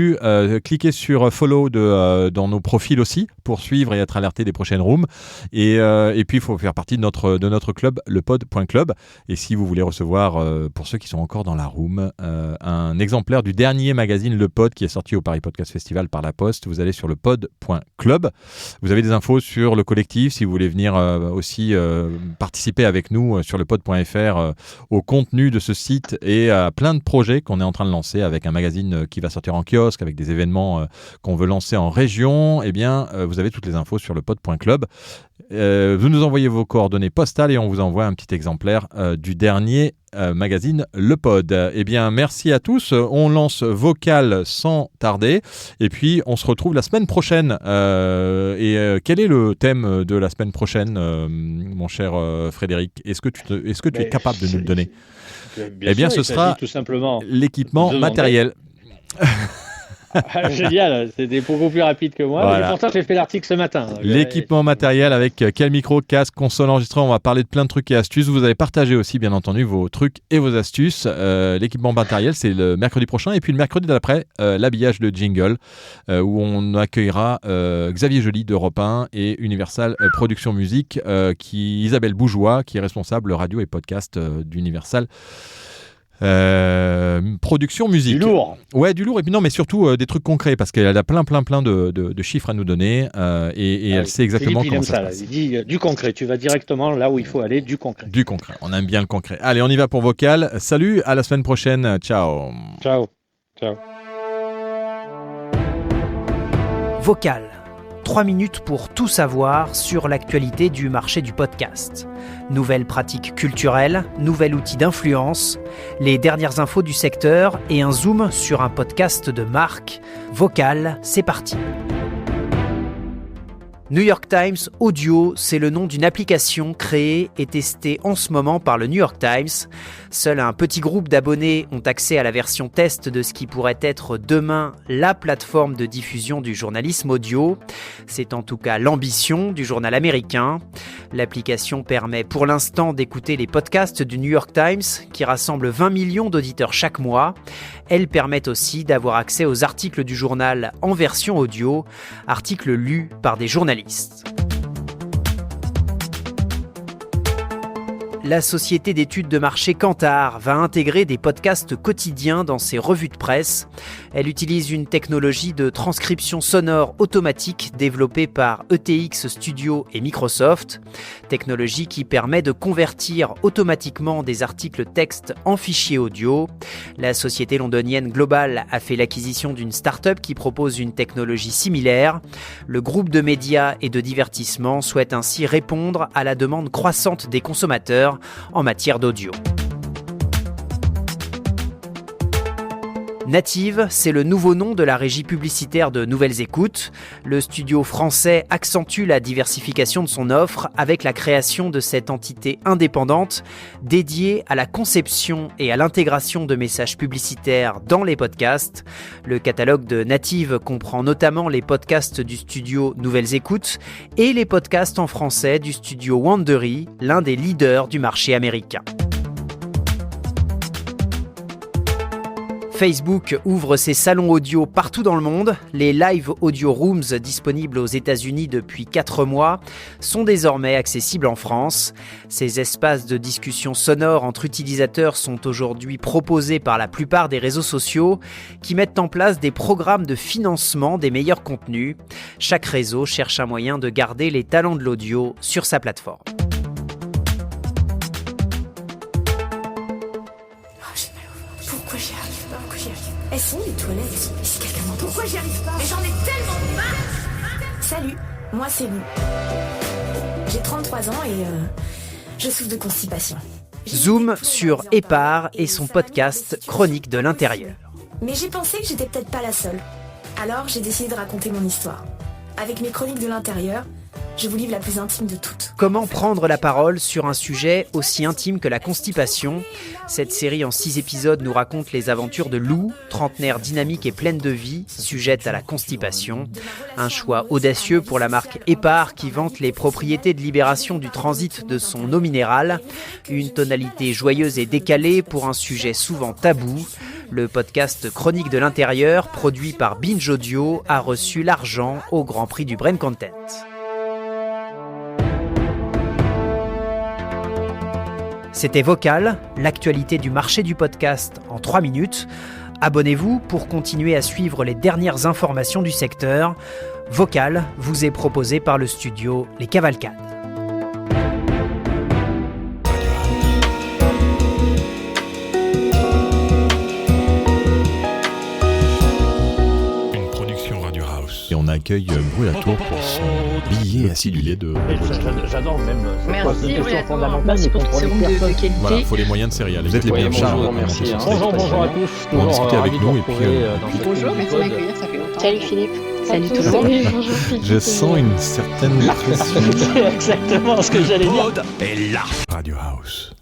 Cliquez sur follow dans nos profils aussi pour suivre et être alerté des prochaines rooms, et puis il faut faire partie de notre club, le pod.club, et si vous voulez recevoir pour ceux qui sont encore dans la room un exemplaire du dernier magazine Le Pod qui est sorti au Paris Podcast Festival par la Poste, vous allez sur le pod.club. Vous avez des infos sur le collectif si vous voulez venir aussi participer avec nous sur le pod.fr au contenu de ce site et à plein de projets qu'on est en train de lancer avec un magazine qui va sortir en kiosque, avec des événements qu'on veut lancer en région. Eh bien, vous avez toutes les infos sur le pod.club. Vous nous envoyez vos coordonnées postales et on vous envoie un petit exemplaire du dernier magazine Le Pod. Eh bien, merci à tous. On lance Vocal sans tarder. Et puis, on se retrouve la semaine prochaine. Quel est le thème de la semaine prochaine, mon cher Frédéric ? Est-ce que tu es capable de nous le donner ? Eh bien, ce sera tout simplement l'équipement matériel. Génial, c'était beaucoup plus rapide que moi. Voilà. Mais pourtant, j'ai fait l'article ce matin. L'équipement matériel avec quel micro, casque, console, enregistreur. On va parler de plein de trucs et astuces. Vous allez partager aussi, bien entendu, vos trucs et vos astuces. L'équipement matériel, c'est le mercredi prochain. Et puis le mercredi d'après, l'habillage de jingle, où on accueillera Xavier Joly d'Europe 1 et Universal Production Musique, Isabelle Bougeois, qui est responsable radio et podcast d'Universal. Production musique. Du lourd. Ouais, du lourd. Et puis non, mais surtout des trucs concrets parce qu'elle a plein de chiffres à nous donner et elle sait exactement Philippe, comment ça se passe. Il dit du concret. Tu vas directement là où il faut aller, du concret. Du concret. On aime bien le concret. Allez, on y va pour Vocal. Salut, à la semaine prochaine. Ciao. Ciao. Vocal. 3 minutes pour tout savoir sur l'actualité du marché du podcast. Nouvelles pratiques culturelles, nouvel outil d'influence, les dernières infos du secteur et un zoom sur un podcast de marque. Vocal, c'est parti. New York Times Audio, c'est le nom d'une application créée et testée en ce moment par le New York Times. Seul un petit groupe d'abonnés ont accès à la version test de ce qui pourrait être demain la plateforme de diffusion du journalisme audio. C'est en tout cas l'ambition du journal américain. L'application permet pour l'instant d'écouter les podcasts du New York Times qui rassemblent 20 millions d'auditeurs chaque mois. Elle permet aussi d'avoir accès aux articles du journal en version audio, articles lus par des journalistes. La société d'études de marché Kantar va intégrer des podcasts quotidiens dans ses revues de presse. Elle utilise une technologie de transcription sonore automatique développée par ETX Studio et Microsoft. Technologie qui permet de convertir automatiquement des articles texte en fichiers audio. La société londonienne Global a fait l'acquisition d'une start-up qui propose une technologie similaire. Le groupe de médias et de divertissement souhaite ainsi répondre à la demande croissante des consommateurs en matière d'audio. Native, c'est le nouveau nom de la régie publicitaire de Nouvelles Écoutes. Le studio français accentue la diversification de son offre avec la création de cette entité indépendante dédiée à la conception et à l'intégration de messages publicitaires dans les podcasts. Le catalogue de Native comprend notamment les podcasts du studio Nouvelles Écoutes et les podcasts en français du studio Wandery, l'un des leaders du marché américain. Facebook ouvre ses salons audio partout dans le monde. Les Live Audio Rooms, disponibles aux États-Unis depuis 4 mois, sont désormais accessibles en France. Ces espaces de discussion sonore entre utilisateurs sont aujourd'hui proposés par la plupart des réseaux sociaux qui mettent en place des programmes de financement des meilleurs contenus. Chaque réseau cherche un moyen de garder les talents de l'audio sur sa plateforme. Pourquoi j'y arrive pas? Elles sont les toilettes. Si quelqu'un m'entend. Pourquoi j'y arrive pas? Mais j'en ai tellement marre. Salut, moi c'est Lou. J'ai 33 ans et je souffre de constipation. Zoom sur Épar et son podcast Chronique de l'intérieur. Mais j'ai pensé que j'étais peut-être pas la seule. Alors j'ai décidé de raconter mon histoire. Avec mes chroniques de l'intérieur, je vous livre la plus intime de toutes. Comment prendre la parole sur un sujet aussi intime que la constipation? Cette série en 6 épisodes nous raconte les aventures de Lou, trentenaire dynamique et pleine de vie, sujette à la constipation. Un choix audacieux pour la marque Épar qui vante les propriétés de libération du transit de son eau minérale. Une tonalité joyeuse et décalée pour un sujet souvent tabou. Le podcast Chronique de l'intérieur, produit par Binge Audio, a reçu l'argent au Grand Prix du Brain Content. C'était Vocal, l'actualité du marché du podcast en 3 minutes. Abonnez-vous pour continuer à suivre les dernières informations du secteur. Vocal vous est proposé par le studio Les Cavalcades. Une production Radio House. Et on accueille Brûlatour pour son billet acidulé de J'adore même. Merci, Merci pour cette seconde de qualité. Voilà, il faut les moyens de céréales. Vous êtes les bienvenus. Bonjour à tous. Pour discuter avec nous et puis Bonjour, merci de m'accueillir, ça fait longtemps. Salut Philippe. Salut tout le monde. Bonjour Philippe. je sens une certaine pression. C'est exactement ce que j'allais dire. Et là, Radio House.